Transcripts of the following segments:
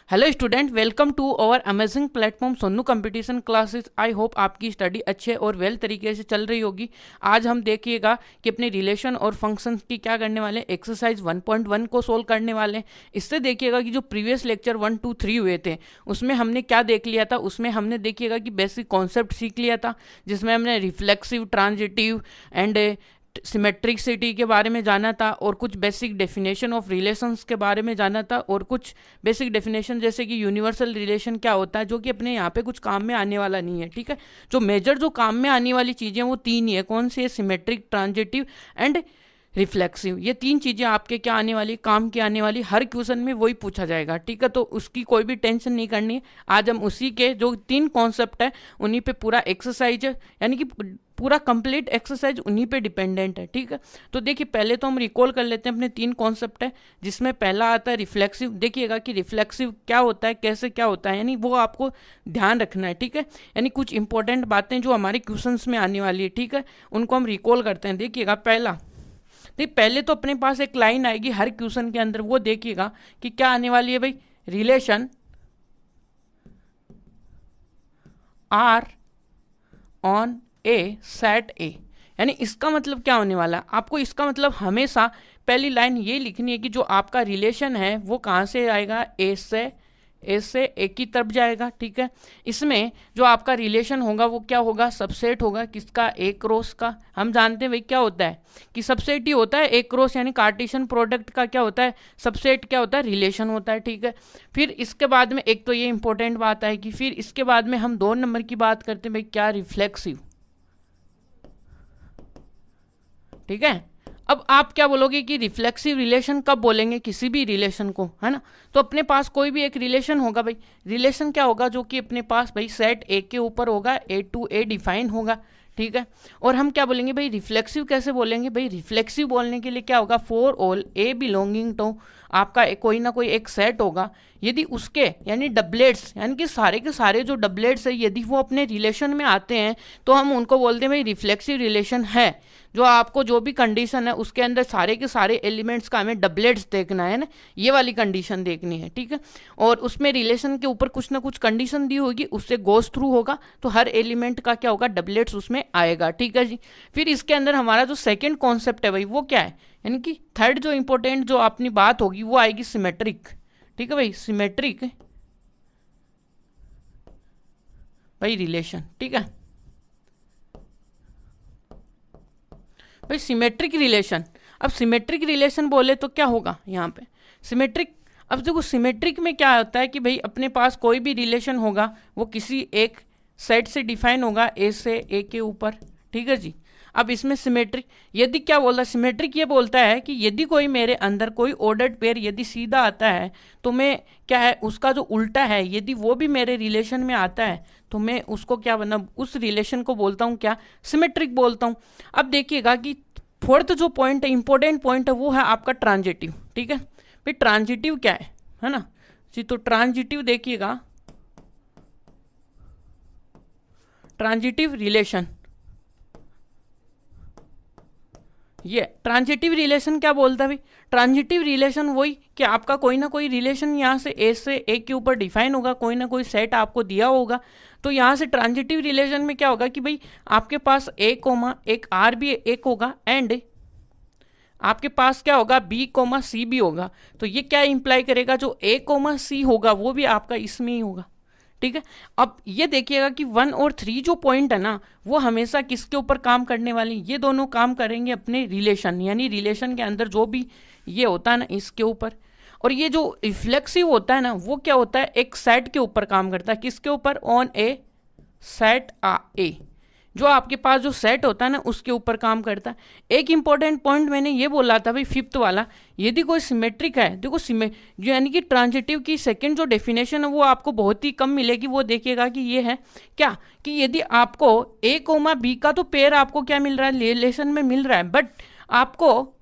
Hello student, welcome to our amazing platform Sonu competition classes. I hope आपकी study अच्छे और well तरीके से चल रही होगी। आज हम देखिएगा कि अपने रिलेशन और फंक्शंस की क्या करने वाले, एक्सरसाइज 1.1 को सोल्व करने वाले। इससे देखिएगा कि जो प्रीवियस लेक्चर 1, 2, 3 हुए थे उसमें हमने क्या देख लिया था। उसमें हमने देखिएगा कि बेसिक कॉन्सेप्ट सीख लिया था, जिसमें हमने रिफ्लेक्सिव, ट्रांजिटिव एंड सिमेट्रिसिटी के बारे में जाना था, और कुछ बेसिक डेफिनेशन ऑफ रिलेशंस के बारे में जाना था, और कुछ बेसिक डेफिनेशन जैसे कि यूनिवर्सल रिलेशन क्या होता है, जो कि अपने यहाँ पे कुछ काम में आने वाला नहीं है। ठीक है, जो मेजर जो काम में आने वाली चीज़ें वो तीन ही है। कौन सी है? Symmetric, transitive and reflexive. ये तीन चीज़ें आपके क्या आने वाली, काम की आने वाली। हर क्वेश्चन में वही पूछा जाएगा। ठीक है, तो उसकी कोई भी टेंशन नहीं करनी है। आज हम उसी के जो तीन कॉन्सेप्ट है उन्हीं पे पूरा एक्सरसाइज है, यानी कि पूरा कंप्लीट एक्सरसाइज उन्हीं पे डिपेंडेंट है। ठीक है, तो देखिए पहले तो हम रिकॉल कर लेते हैं अपने तीन कॉन्सेप्ट है, जिसमें पहला आता है रिफ्लेक्सिव। देखिएगा कि रिफ्लेक्सिव क्या होता है, कैसे क्या होता है, यानी वो आपको ध्यान रखना है। ठीक है, यानी कुछ इंपॉर्टेंट बातें जो हमारे क्वेश्चंस में आने वाली है, ठीक है, उनको हम रिकॉल करते हैं। देखिएगा पहले तो अपने पास एक लाइन आएगी हर क्वेश्चन के अंदर, वो देखिएगा कि क्या आने वाली है भाई। Relation R on a set A, यानी इसका मतलब क्या होने वाला है आपको। इसका मतलब हमेशा पहली लाइन ये लिखनी है कि जो आपका रिलेशन है वो कहाँ से आएगा, ए से ए की तरफ जाएगा। ठीक है, इसमें जो आपका रिलेशन होगा वो क्या होगा, सबसेट होगा। किसका? ए क्रॉस का। हम जानते हैं भाई क्या होता है कि सबसेट ही होता है ए क्रॉस, यानी कार्टेशियन प्रोडक्ट का क्या होता है, सबसेट क्या होता है, रिलेशन होता है। ठीक है, फिर इसके बाद में एक तो ये इंपॉर्टेंट बात है कि फिर इसके बाद में हम 2 नंबर की बात करते हैं भाई, क्या? रिफ्लेक्सिव। ठीक है, अब आप क्या बोलोगे कि रिफ्लेक्सिव रिलेशन कब बोलेंगे किसी भी रिलेशन को, है ना। तो अपने पास कोई भी एक रिलेशन होगा भाई, रिलेशन क्या होगा, जो कि अपने पास भाई सेट ए के ऊपर होगा, ए टू ए डिफाइन होगा। ठीक है, और हम क्या बोलेंगे भाई, रिफ्लेक्सिव कैसे बोलेंगे भाई। रिफ्लेक्सिव बोलने के लिए क्या होगा, for all a belonging to, आपका कोई ना कोई एक सेट होगा, यदि उसके यानी डबलेट्स, यानी कि सारे के सारे जो डबलेट्स है यदि वो अपने रिलेशन में आते हैं तो हम उनको बोलते हैं भाई रिफ्लेक्सिव रिलेशन है। जो आपको जो भी कंडीशन है उसके अंदर सारे के सारे एलिमेंट्स का हमें डबलेट्स देखना है ना, ये वाली कंडीशन देखनी है। ठीक है, और उसमें रिलेशन के ऊपर कुछ ना कुछ कंडीशन दी होगी, उससे गोस थ्रू होगा, तो हर एलिमेंट का क्या होगा, डबलेट्स उसमें आएगा। ठीक है जी, फिर इसके अंदर हमारा जो सेकेंड कॉन्सेप्ट है भाई वो क्या है, यानी कि थर्ड जो इंपॉर्टेंट जो अपनी बात होगी वो आएगी सिमेट्रिक। ठीक है भाई, सिमेट्रिक भाई रिलेशन। ठीक है भाई, सिमेट्रिक रिलेशन। अब सिमेट्रिक रिलेशन बोले तो क्या होगा यहाँ पे सिमेट्रिक। अब देखो सिमेट्रिक में क्या होता है कि भाई अपने पास कोई भी रिलेशन होगा वो किसी एक सेट से डिफाइन होगा, ए से ए के ऊपर। ठीक है जी, अब इसमें सिमेट्रिक यदि क्या बोलता है, सिमेट्रिक ये बोलता है कि यदि कोई मेरे अंदर कोई ऑर्डर्ड पेयर यदि सीधा आता है तो मैं क्या है, उसका जो उल्टा है यदि वो भी मेरे रिलेशन में आता है तो मैं उसको क्या बना, उस रिलेशन को बोलता हूँ क्या, सिमेट्रिक बोलता हूँ। अब देखिएगा कि फोर्थ जो पॉइंट है, इंपॉर्टेंट पॉइंट है, वो है आपका ट्रांजिटिव। ठीक है भाई, ट्रांजिटिव क्या है ना जी। तो ट्रांजिटिव देखिएगा, ट्रांजिटिव रिलेशन, ये ट्रांजिटिव रिलेशन क्या बोलता है भाई। ट्रांजिटिव रिलेशन वही कि आपका कोई ना कोई रिलेशन यहाँ से ए के ऊपर डिफाइन होगा, कोई ना कोई सेट आपको दिया होगा, तो यहाँ से ट्रांजिटिव रिलेशन में क्या होगा कि भाई आपके पास ए कोमा एक आर भी एक होगा, एंड आपके पास क्या होगा, बी कोमा सी भी होगा। तो ये क्या इंप्लाई करेगा, जो ए कोमा सी होगा वो भी आपका इसमें ही होगा। ठीक है, अब ये देखिएगा कि 1 और 3 जो पॉइंट है ना वो हमेशा किसके ऊपर काम करने वाली, ये दोनों काम करेंगे अपने रिलेशन, यानी रिलेशन के अंदर जो भी ये होता है ना इसके ऊपर। और ये जो रिफ्लेक्सिव होता है ना वो क्या होता है, एक सेट के ऊपर काम करता है। किसके ऊपर, ऑन ए सेट ए, जो आपके पास जो सेट होता है ना उसके ऊपर काम करता है। एक इंपॉर्टेंट पॉइंट मैंने ये बोला था भाई फिफ्थ वाला, यदि कोई सिमेट्रिक है, देखो जो यानी कि ट्रांजिटिव की सेकंड जो डेफिनेशन है वो आपको बहुत ही कम मिलेगी। वो देखिएगा कि ये है क्या, कि यदि आपको ए कोमा बी का तो पेयर आपको क्या मिल रहा है, रिलेशन में मिल रहा है, बट आपको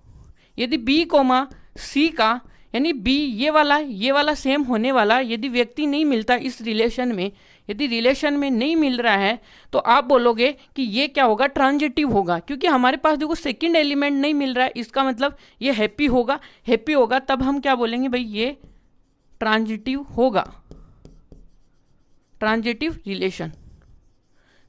यदि बी कोमा सी का यानी बी ये वाला सेम होने वाला यदि व्यक्ति नहीं मिलता इस रिलेशन में, यदि रिलेशन में नहीं मिल रहा है तो आप बोलोगे कि ये क्या होगा, ट्रांजिटिव होगा। क्योंकि हमारे पास देखो सेकंड एलिमेंट नहीं मिल रहा है, इसका मतलब ये हैप्पी होगा तब हम क्या बोलेंगे भाई ये ट्रांजिटिव होगा, ट्रांजिटिव रिलेशन।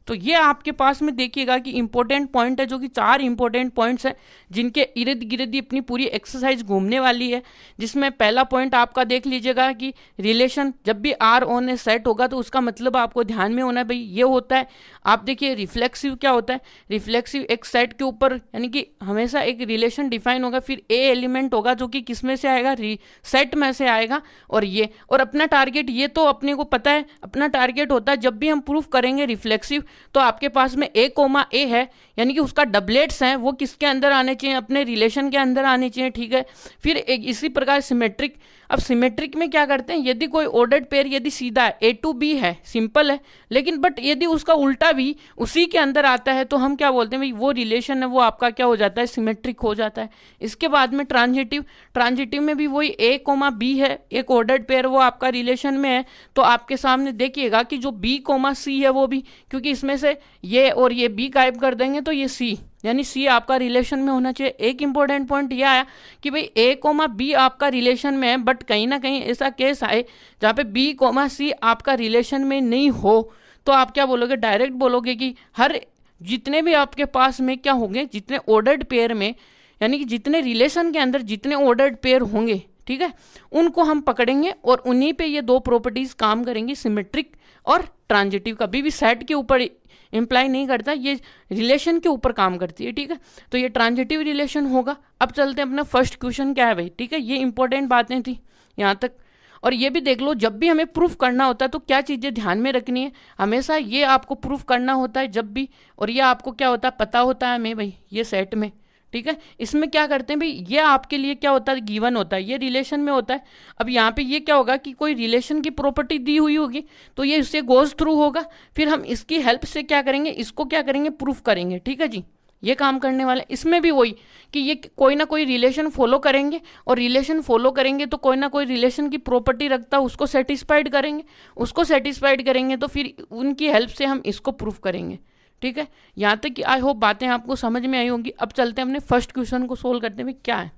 तो ये आपके पास में देखिएगा कि इंपॉर्टेंट पॉइंट है, जो कि 4 इंपॉर्टेंट पॉइंट्स हैं जिनके इर्द गिर्द ही अपनी पूरी एक्सरसाइज घूमने वाली है। जिसमें पहला पॉइंट आपका देख लीजिएगा कि रिलेशन जब भी आर ऑन ए सेट होगा तो उसका मतलब आपको ध्यान में होना है भाई ये होता है। आप देखिए रिफ्लेक्सिव क्या होता है, रिफ्लेक्सिव एक सेट के ऊपर यानी कि हमेशा एक रिलेशन डिफाइन होगा, फिर ए एलिमेंट होगा जो कि किस में से आएगा, सेट में से आएगा। और अपना टारगेट ये तो अपने को पता है, अपना टारगेट होता है जब भी हम प्रूफ करेंगे रिफ्लेक्सिव तो आपके पास में ए कोमा ए है यानी कि उसका डबलेट्स हैं वो किसके अंदर आने चाहिए, अपने रिलेशन के अंदर आने चाहिए, ठीक है। फिर एक इसी प्रकार सिमेट्रिक, अब सिमेट्रिक में क्या करते हैं, यदि कोई ऑर्डर्ड पेयर यदि सीधा है ए टू बी है, सिंपल है, लेकिन बट यदि उसका उल्टा भी उसी के अंदर आता है तो हम क्या बोलते हैं भाई वो रिलेशन है वो आपका क्या हो जाता है, सिमेट्रिक हो जाता है। इसके बाद में ट्रांजिटिव, ट्रांजिटिव में भी वही ए कोमा बी है, एक ऑर्डर्ड पेयर वो आपका रिलेशन में है, तो आपके सामने देखिएगा कि जो बी कोमा सी है वो भी, क्योंकि इसमें से ये और ये बी गायब कर देंगे तो ये सी, यानी सी आपका रिलेशन में होना चाहिए। एक इंपॉर्टेंट पॉइंट ये आया कि भाई ए कोमा बी आपका रिलेशन में है, बट कहीं ना कहीं ऐसा केस आए जहाँ पे बी कोमा सी आपका रिलेशन में नहीं हो, तो आप क्या बोलोगे, डायरेक्ट बोलोगे कि हर जितने भी आपके पास में क्या होंगे, जितने ऑर्डर्ड पेयर में यानी कि जितने रिलेशन के अंदर जितने ऑर्डर्ड पेयर होंगे, ठीक है, उनको हम पकड़ेंगे और उन्हीं पे ये 2 प्रॉपर्टीज काम करेंगी, सिमेट्रिक और ट्रांजिटिव। कभी भी सेट के ऊपर इंप्लाई नहीं करता, ये रिलेशन के ऊपर काम करती है, ठीक है। तो ये ट्रांजिटिव रिलेशन होगा। अब चलते हैं अपना फर्स्ट क्वेश्चन क्या है भाई, ठीक है। ये इंपॉर्टेंट बातें थी यहाँ तक। और ये भी देख लो जब भी हमें प्रूफ करना होता है तो क्या चीज़ें ध्यान में रखनी है, हमेशा ये आपको प्रूफ करना होता है जब भी, और ये आपको क्या होता है पता होता है हमें भाई ये सेट में, ठीक है। इसमें क्या करते हैं भाई, ये आपके लिए क्या होता है, गिवन होता है, ये रिलेशन में होता है। अब यहाँ पे ये क्या होगा कि कोई रिलेशन की प्रॉपर्टी दी हुई होगी तो ये इससे गोज थ्रू होगा, फिर हम इसकी हेल्प से क्या करेंगे, इसको क्या करेंगे, प्रूफ करेंगे, ठीक है जी। ये काम करने वाले, इसमें भी वही कि ये कोई ना कोई रिलेशन फॉलो करेंगे, और रिलेशन फॉलो करेंगे तो कोई ना कोई रिलेशन की प्रॉपर्टी रखता है उसको सेटिस्फाइड करेंगे, उसको सेटिस्फाइड करेंगे तो फिर उनकी हेल्प से हम इसको प्रूफ करेंगे, ठीक है। यहाँ तक कि आई होप बातें आपको समझ में आई होंगी। अब चलते हैं अपने फर्स्ट क्वेश्चन को सोल्व करते हैं। क्या है,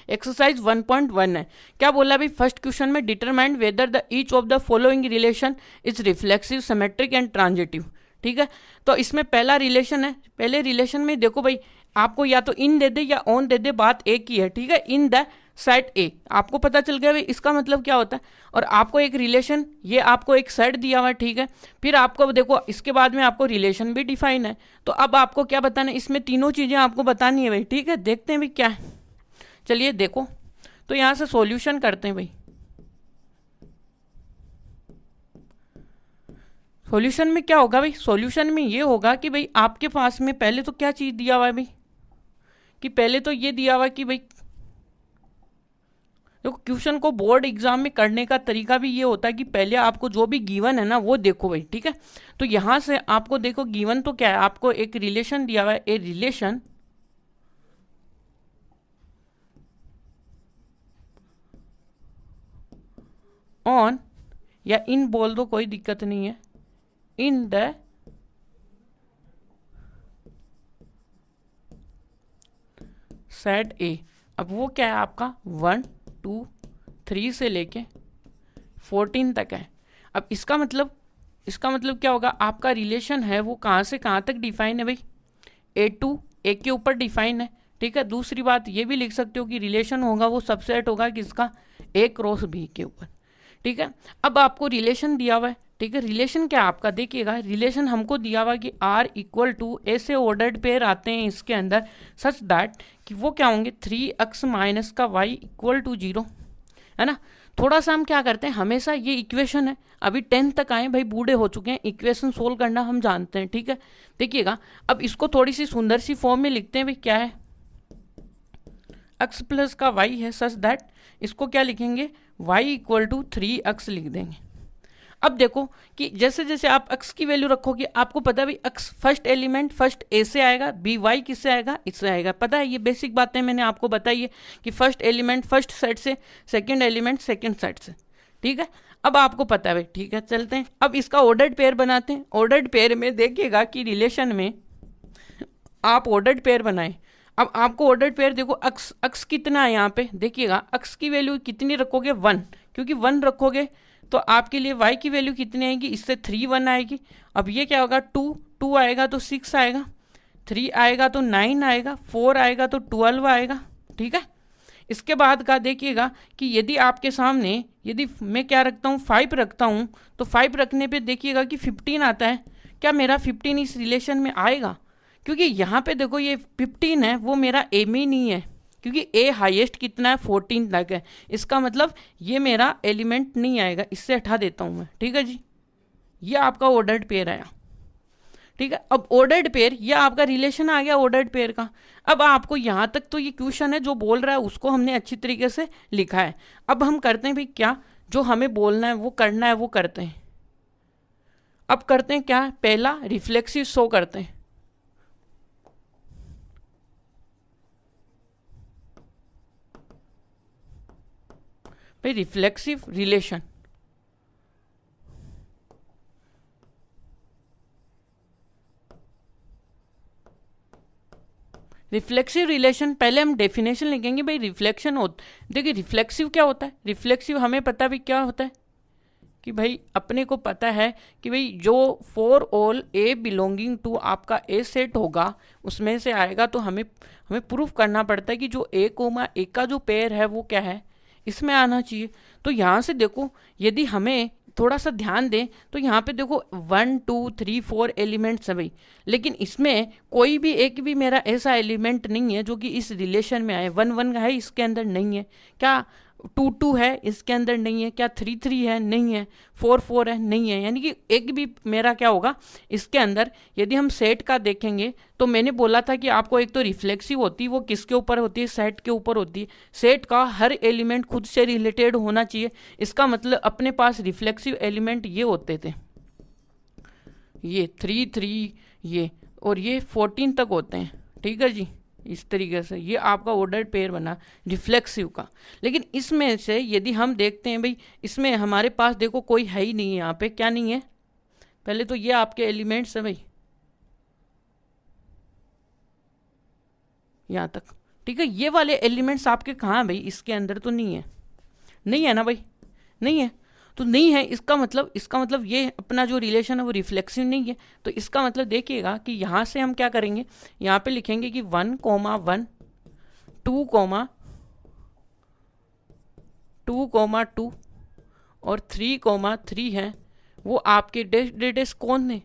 एक्सरसाइज 1.1 है। क्या बोला भाई, फर्स्ट क्वेश्चन में determine whether the each of the following relation is reflexive, symmetric and transitive, ठीक है। तो इसमें पहला रिलेशन है, पहले रिलेशन में देखो भाई आपको या तो इन दे दे या ऑन दे दे, बात एक ही है, ठीक है। इन द सेट ए, आपको पता चल गया भाई इसका मतलब क्या होता है। और आपको एक रिलेशन, ये आपको एक सेट दिया हुआ है, ठीक है। फिर आपको देखो इसके बाद में आपको रिलेशन भी डिफाइन है, तो अब आपको क्या बताना है, इसमें तीनों चीज़ें आपको बतानी है भाई, ठीक है। देखते हैं भाई क्या है, चलिए देखो। तो यहाँ से सॉल्यूशन करते हैं भाई। सॉल्यूशन में क्या होगा भाई, सॉल्यूशन में ये होगा कि भाई आपके पास में पहले तो क्या चीज़ दिया हुआ है भाई, कि पहले तो ये दिया हुआ है कि भाई देखो क्वेश्चन को बोर्ड एग्जाम में करने का तरीका भी ये होता है कि पहले आपको जो भी गिवन है ना वो देखो भाई, ठीक है। तो यहाँ से आपको देखो गिवन तो क्या है, आपको एक रिलेशन दिया हुआ है, ए रिलेशन ऑन, या इन बोल दो कोई दिक्कत नहीं है, इन द सेट ए। अब वो क्या है आपका 1 2 3 से लेके 14 तक है। अब इसका मतलब क्या होगा, आपका रिलेशन है वो कहाँ से कहाँ तक डिफाइन है भाई, ए टू ए के ऊपर डिफाइन है, ठीक है। दूसरी बात ये भी लिख सकते हो कि रिलेशन होगा वो सबसेट होगा किसका, ए क्रॉस बी के ऊपर, ठीक है। अब आपको रिलेशन दिया हुआ है, ठीक है। रिलेशन क्या आपका देखिएगा, रिलेशन हमको दिया हुआ कि आर इक्वल टू ऐसे ऑर्डर्ड पेयर आते हैं इसके अंदर सच दैट कि वो क्या होंगे 3x माइनस का y इक्वल टू 0, है ना। थोड़ा सा हम क्या करते हैं, हमेशा ये इक्वेशन है, अभी 10th तक आए भाई, बूढ़े हो चुके हैं, इक्वेशन सोल्व करना हम जानते हैं, ठीक है। देखिएगा अब इसको थोड़ी सी सुंदर सी फॉर्म में लिखते हैं भाई, क्या है x प्लस का y है सच दैट, इसको क्या लिखेंगे y इक्वल टू 3x लिख देंगे। अब देखो कि जैसे जैसे आप x की वैल्यू रखोगे आपको पता है भाई x first element first a से आएगा, बी वाई किससे आएगा, इससे आएगा, पता है। ये बेसिक बातें मैंने आपको बताई है कि फर्स्ट एलिमेंट फर्स्ट सेट से, सेकंड एलिमेंट सेकंड सेट से, ठीक है। अब आपको पता है भाई, ठीक है। चलते हैं अब इसका ऑर्डर्ड पेयर बनाते हैं। ऑर्डर्ड पेयर में देखिएगा कि रिलेशन में आप ऑर्डर्ड पेयर बनाएं। अब आपको ऑर्डर्ड पेयर देखो अक्स कितना है यहाँ पे, देखिएगा अक्स की वैल्यू कितनी रखोगे 1, क्योंकि 1 रखोगे तो आपके लिए y की वैल्यू कितनी आएगी, इससे 3 1 आएगी। अब ये क्या होगा, 2 आएगा तो 6 आएगा, 3 आएगा तो 9 आएगा, 4 आएगा तो 12 आएगा। ठीक है, इसके बाद का देखिएगा कि यदि आपके सामने यदि मैं क्या रखता हूँ 5 रखता हूँ तो 5 रखने पे देखिएगा कि 15 आता है। क्या मेरा 15 इस रिलेशन में आएगा? क्योंकि यहाँ पे देखो ये 15 है वो मेरा ए में ही नहीं है, क्योंकि ए हाईएस्ट कितना है 14 तक है। इसका मतलब ये मेरा एलिमेंट नहीं आएगा, इससे हटा देता हूँ मैं। ठीक है जी, ये आपका ऑर्डर्ड पेयर आया। ठीक है, अब ऑर्डर्ड पेयर, ये आपका रिलेशन आ गया ऑर्डर्ड पेयर का। अब आपको यहाँ तक तो ये क्वेश्चन है जो बोल रहा है उसको हमने अच्छी तरीके से लिखा है। अब हम करते हैं भाई क्या, जो हमें बोलना है वो करना है वो करते हैं। अब करते हैं क्या, पहला रिफ्लेक्सिव शो करते हैं। भाई रिफ्लेक्सिव रिलेशन, रिफ्लेक्सिव रिलेशन पहले हम डेफिनेशन लिखेंगे। भाई रिफ्लेक्शन देखिए रिफ्लेक्सिव क्या होता है, रिफ्लेक्सिव हमें पता भी क्या होता है कि भाई अपने को पता है कि भाई जो for all a belonging to आपका ए सेट होगा उसमें से आएगा, तो हमें प्रूफ करना पड़ता है कि जो ए कोमा ए का जो पेयर है वो क्या है, इसमें आना चाहिए। तो यहाँ से देखो यदि हमें थोड़ा सा ध्यान दें तो यहाँ पे देखो 1 2 3 4 एलिमेंट्स है भाई, लेकिन इसमें कोई भी एक भी मेरा ऐसा एलिमेंट नहीं है जो कि इस रिलेशन में आए। 1 1 है इसके अंदर नहीं है, क्या 2 2 है इसके अंदर नहीं है, क्या 3 3 है नहीं है, 4 4 है नहीं है। यानी कि एक भी मेरा क्या होगा इसके अंदर। यदि हम सेट का देखेंगे तो मैंने बोला था कि आपको एक तो रिफ्लेक्सिव होती है, वो किसके ऊपर होती है, सेट के ऊपर होती है। सेट का हर एलिमेंट खुद से रिलेटेड होना चाहिए। इसका मतलब अपने पास रिफ्लेक्सिव एलिमेंट ये होते थे, ये 3 3 ये और ये 14 तक होते हैं। ठीक है जी, इस तरीके से ये आपका ऑर्डर्ड पेयर बना रिफ्लेक्सिव का। लेकिन इसमें से यदि हम देखते हैं भाई इसमें हमारे पास देखो कोई है ही नहीं है, यहाँ पे क्या नहीं है, पहले तो ये आपके एलिमेंट्स है भाई यहाँ तक। ठीक है, ये वाले एलिमेंट्स आपके कहाँ हैं भाई, इसके अंदर तो नहीं है, नहीं है ना भाई, नहीं है तो नहीं है। इसका मतलब ये अपना जो रिलेशन है वो रिफ्लेक्सिव नहीं है। तो इसका मतलब देखिएगा कि यहाँ से हम क्या करेंगे, यहाँ पे लिखेंगे कि 1 1 2 2 और 3 3 है, वो आपके डेस कौन है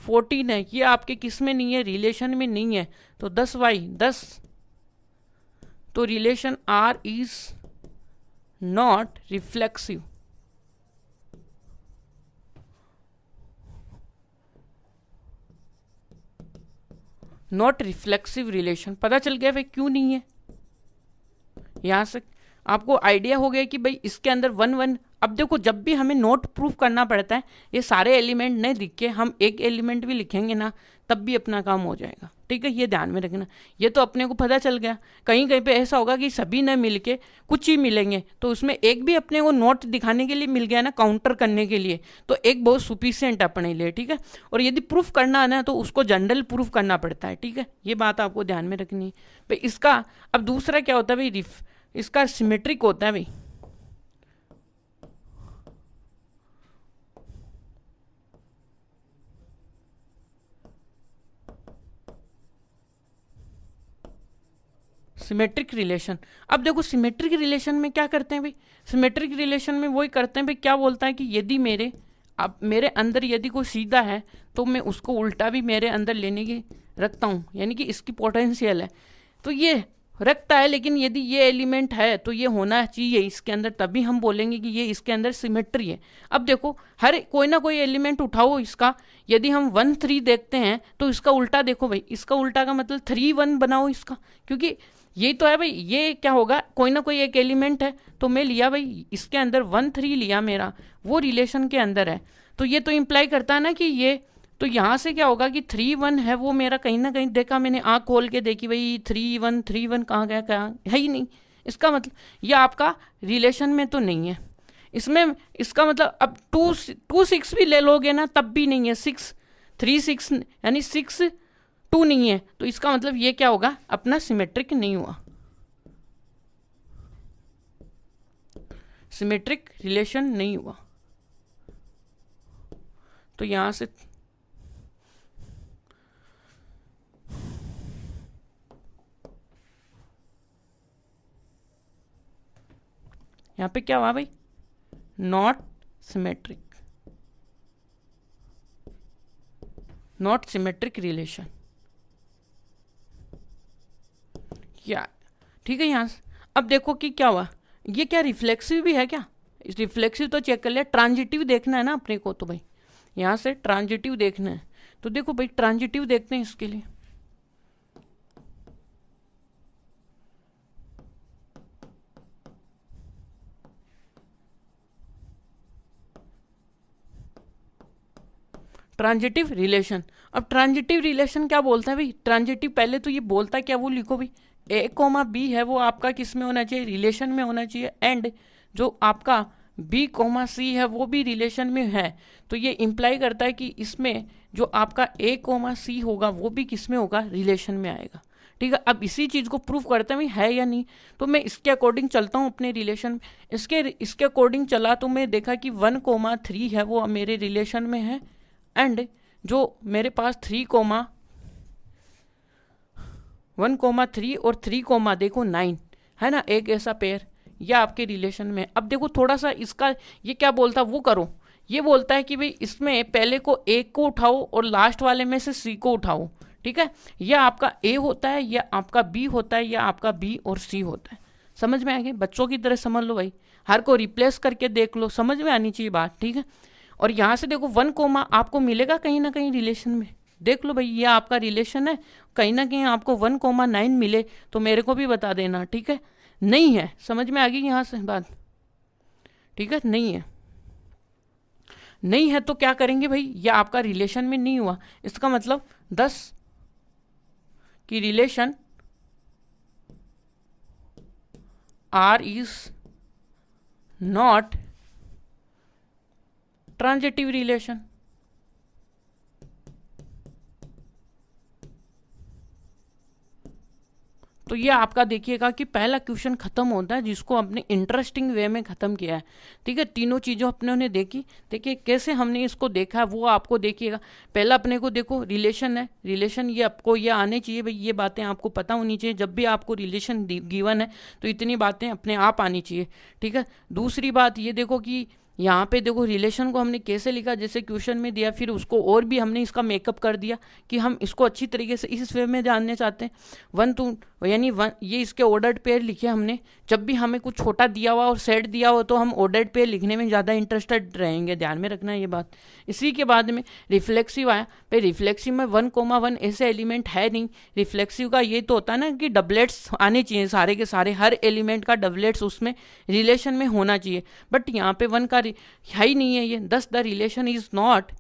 14 है। ये आपके किस में नहीं है, रिलेशन में नहीं है। तो 10 तो relation R is not reflexive. Not reflexive relation, पता चल गया भाई क्यों नहीं है। यहां से आपको आइडिया हो गया कि भाई इसके अंदर 1 1। अब देखो जब भी हमें नोट प्रूफ करना पड़ता है, ये सारे एलिमेंट नहीं लिख के हम एक एलिमेंट भी लिखेंगे ना तब भी अपना काम हो जाएगा। ठीक है, ये ध्यान में रखना। ये तो अपने को पता चल गया। कहीं कहीं पे ऐसा होगा कि सभी न मिल के कुछ ही मिलेंगे, तो उसमें एक भी अपने को नोट दिखाने के लिए मिल गया ना, काउंटर करने के लिए, तो एक बहुत सुफिशियंट अपने लिए। ठीक है, और यदि प्रूफ करना है ना तो उसको जनरल प्रूफ करना पड़ता है। ठीक है, ये बात आपको ध्यान में रखनी है भाई। इसका अब दूसरा क्या होता है भाई, इसका सिमेट्रिक होता है भाई। Symmetric relation. अब देखो सिमेट्रिक रिलेशन में क्या करते हैं भाई, सिमेट्रिक रिलेशन में वही करते हैं भाई, क्या बोलता है कि यदि मेरे अंदर यदि कोई सीधा है तो मैं उसको उल्टा भी मेरे अंदर लेने की रखता हूँ, यानी कि इसकी पोटेंशियल है तो ये रखता है। लेकिन यदि ये एलिमेंट है तो ये होना चाहिए इसके अंदर, तभी हम बोलेंगे कि ये इसके अंदर सिमेट्री है। अब देखो हर कोई ना कोई एलिमेंट उठाओ इसका, यदि हम 1 3 देखते हैं तो इसका उल्टा देखो भाई, इसका उल्टा का मतलब 3 1 बनाओ इसका, क्योंकि यही तो है भाई। ये क्या होगा, कोई ना कोई एक एलिमेंट है तो मैं लिया भाई इसके अंदर 1 3 लिया, मेरा वो रिलेशन के अंदर है, तो ये तो इम्प्लाई करता है ना कि ये, तो यहाँ से क्या होगा कि 3 1 है वो मेरा कहीं ना कहीं देखा मैंने, आँख खोल के देखी भाई 3 1 कहाँ गया, कहाँ है ही नहीं। इसका मतलब ये आपका रिलेशन में तो नहीं है। इसमें इसका मतलब अब 2 6 भी ले लोगे ना तब भी नहीं है, 6 3 6 यानी 6 2 नहीं है, तो इसका मतलब ये क्या होगा, अपना सिमेट्रिक नहीं हुआ। सिमेट्रिक रिलेशन नहीं हुआ। तो यहां से यहां पे क्या हुआ भाई, not symmetric, not symmetric relation. क्या ठीक है यहां से। अब देखो कि क्या हुआ, ये क्या रिफ्लेक्सिव भी है क्या, रिफ्लेक्सिव तो चेक कर लिया, ट्रांजिटिव देखना है ना अपने को, तो भाई यहां से ट्रांजिटिव देखना है। तो देखो भाई ट्रांजिटिव देखते हैं इसके लिए। ट्रांजिटिव रिलेशन, अब ट्रांजिटिव रिलेशन क्या बोलता है भाई, ट्रांजिटिव पहले तो ये बोलता है क्या, वो लिखो भाई, ए कोमा बी है वो आपका किस में होना चाहिए, रिलेशन में होना चाहिए, एंड जो आपका बी कोमा सी है वो भी रिलेशन में है। तो ये इंप्लाई करता है कि इसमें जो आपका ए कोमा सी होगा वो भी किस में होगा, रिलेशन में आएगा। ठीक है, अब इसी चीज़ को प्रूफ करते हैं है या नहीं। तो मैं इसके अकॉर्डिंग चलता हूँ अपने रिलेशन में, इसके अकॉर्डिंग चला तो मैं देखा कि 1,3 है वो मेरे रिलेशन में है, एंड जो मेरे पास 1,3 और 3, देखो 9 है ना, एक ऐसा पेयर, यह आपके रिलेशन में। अब देखो थोड़ा सा इसका ये क्या बोलता वो करो, ये बोलता है कि भाई इसमें पहले को एक को उठाओ और लास्ट वाले में से सी को उठाओ। ठीक है, यह आपका ए होता है, या आपका बी होता है, या आपका बी और सी होता है। समझ में आ गया, बच्चों की तरह समझ लो भाई, हर को रिप्लेस करके देख लो, समझ में आनी चाहिए बात। ठीक है, और यहाँ से देखो 1, आपको मिलेगा कहीं ना कहीं रिलेशन में, देख लो भाई ये आपका रिलेशन है, कहीं ना कहीं आपको 1,9 मिले तो मेरे को भी बता देना। ठीक है, नहीं है, समझ में आ गई यहाँ से बात। ठीक है, नहीं है, नहीं है तो क्या करेंगे भाई, ये आपका रिलेशन में नहीं हुआ, इसका मतलब 10 की relation R is not transitive relation. तो ये आपका देखिएगा कि पहला क्वेश्चन खत्म होता है जिसको अपने इंटरेस्टिंग वे में खत्म किया है। ठीक है, तीनों चीज़ों अपने ने देखी, देखिए कैसे हमने इसको देखा है वो आपको देखिएगा। पहला अपने को देखो रिलेशन है, रिलेशन ये आपको ये आने चाहिए भाई, ये बातें आपको पता होनी चाहिए, जब भी आपको रिलेशन गिवन है तो इतनी बातें अपने आप आनी चाहिए। ठीक है, दूसरी बात ये देखो कि यहाँ पे देखो रिलेशन को हमने कैसे लिखा, जैसे क्वेश्चन में दिया, फिर उसको और भी हमने इसका मेकअप कर दिया कि हम इसको अच्छी तरीके से इस वे में जानने चाहते हैं। 1 यानी 1 ये इसके ऑर्डर्ड पेयर लिखे हमने, जब भी हमें कुछ छोटा दिया हुआ और सेट दिया हुआ तो हम ऑर्डर्ड पेयर लिखने में ज़्यादा इंटरेस्टेड रहेंगे, ध्यान में रखना ये बात। इसी के बाद में रिफ्लेक्सिव आया, भाई रिफ्लेक्सिव में 1,1 ऐसे एलिमेंट है नहीं, रिफ्लेक्सिव का ये तो होता है ना कि डबलेट्स आने चाहिए सारे के सारे, हर एलिमेंट का डबलेट्स उसमें रिलेशन में होना चाहिए, बट यहाँ पे 1 का है ही नहीं है ये, दस the relation is not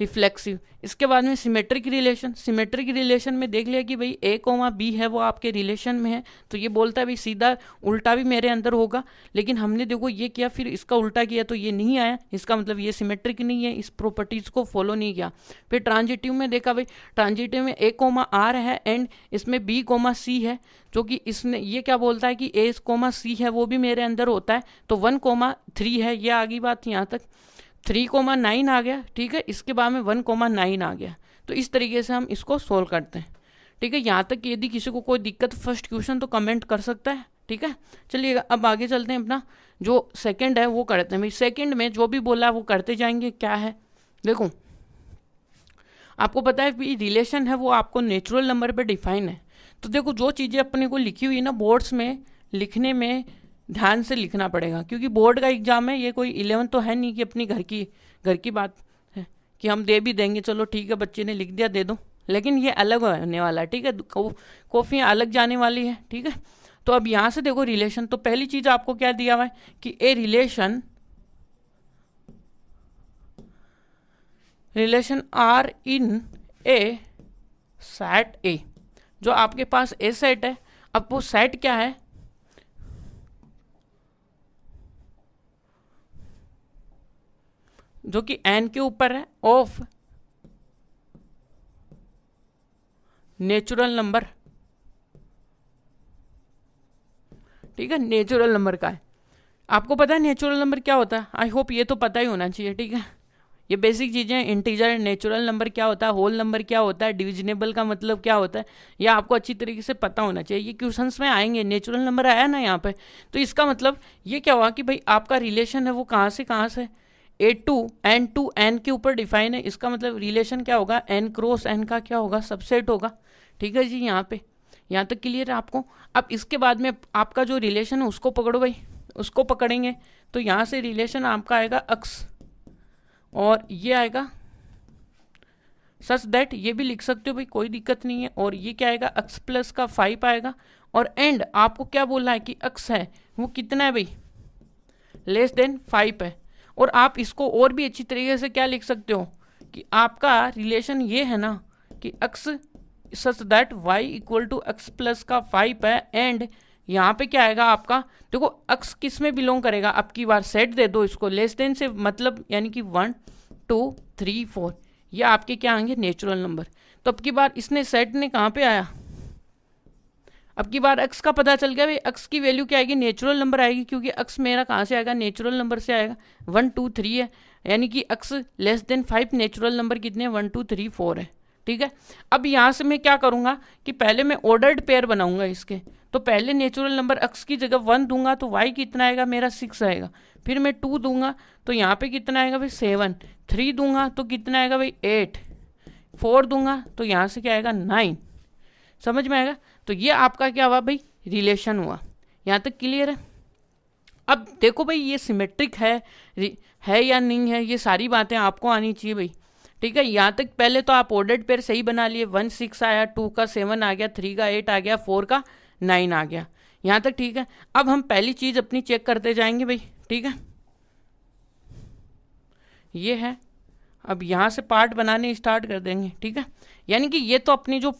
reflexive. इसके बाद में सिमेट्रिक रिलेशन, सिमेट्रिक रिलेशन में देख लिया कि भाई ए कोमा बी है वो आपके रिलेशन में है, तो ये बोलता है भाई सीधा उल्टा भी मेरे अंदर होगा, लेकिन हमने देखो ये किया फिर इसका उल्टा किया तो ये नहीं आया, इसका मतलब ये सिमेट्रिक नहीं है, इस प्रॉपर्टीज को फॉलो नहीं किया। फिर ट्रांजिटिव में देखा भाई, ट्रांजिटिव में ए कोमा आर है एंड इसमें बी कोमा सी है, जो कि इसने ये क्या बोलता है कि ए कोमा सी है वो भी मेरे अंदर होता है, तो 1,3 है, ये आगे बात यहाँ तक। 3,9 आ गया। ठीक है, इसके बाद में 1,9 आ गया। तो इस तरीके से हम इसको सोल्व करते हैं। ठीक है, यहाँ तक यदि किसी को कोई दिक्कत फर्स्ट क्वेश्चन तो कमेंट कर सकता है। ठीक है, चलिएगा अब आगे चलते हैं, अपना जो सेकंड है वो करते हैं। भाई सेकंड में जो भी बोला है वो करते जाएंगे। क्या है देखो, आपको पता है कि रिलेशन है वो आपको नेचुरल नंबर पे डिफाइन है। तो देखो जो चीज़ें अपने को लिखी हुई ना बोर्ड्स में लिखने में ध्यान से लिखना पड़ेगा, क्योंकि बोर्ड का एग्जाम है, ये कोई 11 तो है नहीं कि अपनी घर की बात है कि हम दे भी देंगे, चलो ठीक है बच्चे ने लिख दिया दे दो, लेकिन ये अलग होने वाला है। ठीक है, कॉफियाँ अलग जाने वाली है। ठीक है, तो अब यहाँ से देखो रिलेशन, तो पहली चीज़ आपको क्या दिया हुआ है कि a relation R in a set A, जो आपके पास ए सेट है। अब वो सेट क्या है, जो कि एन के ऊपर है, ऑफ नेचुरल नंबर। ठीक है, नेचुरल नंबर का है। आपको पता है नेचुरल नंबर क्या होता है? आई होप ये तो पता ही होना चाहिए, ठीक है। ये बेसिक चीज़ें, इंटीजर, नेचुरल नंबर क्या होता है, होल नंबर क्या होता है, डिविजिनेबल का मतलब क्या होता है, यह आपको अच्छी तरीके से पता होना चाहिए। ये क्वेश्चंस में आएंगे, नेचुरल नंबर आया ना यहाँ पे, तो इसका मतलब ये क्या हुआ कि भाई आपका रिलेशन है वो कहाँ से n के ऊपर डिफाइन है। इसका मतलब रिलेशन क्या होगा, n क्रॉस n का क्या होगा, सबसेट होगा। ठीक है जी, यहाँ तक क्लियर है आपको। अब इसके बाद में आपका जो रिलेशन है उसको पकड़ो भाई, उसको पकड़ेंगे तो यहाँ से रिलेशन आपका आएगा अक्स, और ये आएगा सच दैट, ये भी लिख सकते हो भाई, कोई दिक्कत नहीं है। और ये क्या आएगा, अक्स प्लस का 5 आएगा। और एंड आपको क्या बोलना है कि अक्स है वो कितना है भाई, लेस देन 5 है। और आप इसको और भी अच्छी तरीके से क्या लिख सकते हो कि आपका रिलेशन ये है ना कि x such that y equal to x plus का 5 है। एंड यहाँ पे क्या आएगा आपका, देखो अक्स किस में बिलोंग करेगा, अब की बार सेट दे दो इसको, लेस देन से मतलब यानी कि 1 2 3 4, ये आपके क्या आएंगे, नेचुरल नंबर। तो अब की बार इसने सेट ने कहाँ पे आया, अब की बार अक्स का पता चल गया भाई, अक्स की वैल्यू क्या आएगी, नेचुरल नंबर आएगी, क्योंकि अक्स मेरा कहाँ से आएगा, नेचुरल नंबर से आएगा। 1 2 3 है, यानी कि अक्स लेस देन 5, नेचुरल नंबर कितने, 1 2 3 4 है। ठीक है, अब यहाँ से मैं क्या करूँगा कि पहले मैं ऑर्डर्ड पेयर बनाऊंगा इसके। तो पहले नेचुरल नंबर अक्स की जगह 1 दूंगा तो y कितना आएगा मेरा 6 आएगा। फिर मैं 2 दूंगा तो यहाँ पे कितना आएगा भाई 7, 3 दूंगा तो कितना आएगा भाई 8, 4 दूंगा तो यहाँ से क्या आएगा 9। समझ में आएगा? तो ये आपका क्या हुआ भाई, रिलेशन हुआ। यहाँ तक क्लियर है? अब देखो भाई ये सिमेट्रिक है या नहीं है, ये सारी बातें आपको आनी चाहिए भाई। ठीक है, यहाँ तक पहले तो आप ऑर्डर्ड पेयर सही बना लिए, 1 6 आया, 2 का 7 आ गया, 3 का 8 आ गया, 4 का 9 आ गया, यहाँ तक ठीक है। अब हम पहली चीज़ अपनी चेक करते जाएंगे भाई। ठीक है, ये है, अब यहाँ से पार्ट बनाने स्टार्ट कर देंगे। ठीक है, यानी कि ये तो अपनी जो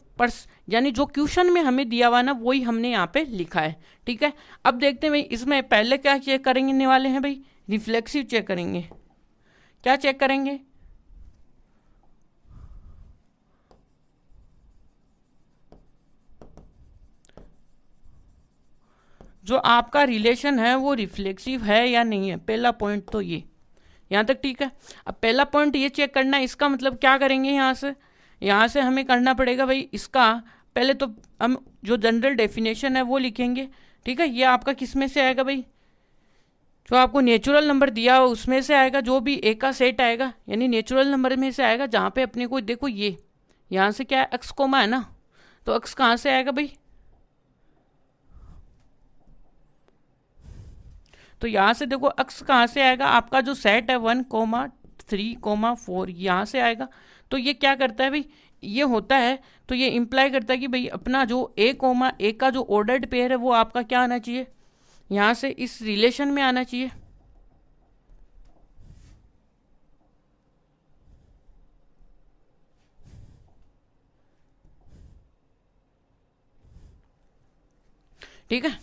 यानी जो क्वेश्चन में हमें दिया हुआ ना वही हमने यहाँ पे लिखा है। ठीक है, अब देखते हैं भाई इसमें पहले क्या चेक करेंगे वाले हैं भाई, रिफ्लेक्सिव चेक करेंगे। क्या चेक करेंगे, जो आपका रिलेशन है वो रिफ्लेक्सिव है या नहीं है, पहला पॉइंट तो ये। यहाँ तक ठीक है। अब पहला पॉइंट ये चेक करना है, इसका मतलब क्या करेंगे, यहाँ से हमें करना पड़ेगा भाई इसका पहले तो हम जो जनरल डेफिनेशन है वो लिखेंगे। ठीक है, ये आपका किस में से आएगा भाई, जो आपको नेचुरल नंबर दिया हो उसमें से आएगा, जो भी ए का सेट आएगा यानी नेचुरल नंबर में से आएगा, जहाँ पे अपने को देखो ये यहाँ से क्या है अक्स कोमा है ना, तो अक्स कहाँ से आएगा भाई, तो यहाँ से देखो अक्स कहाँ से आएगा, आपका जो सेट है 1 3 4 यहाँ से आएगा। तो ये क्या करता है भाई, ये होता है तो ये इंप्लाई करता है कि भाई अपना जो ए का जो ऑर्डर्ड पेयर है वो आपका क्या आना चाहिए, यहाँ से इस रिलेशन में आना चाहिए। ठीक है,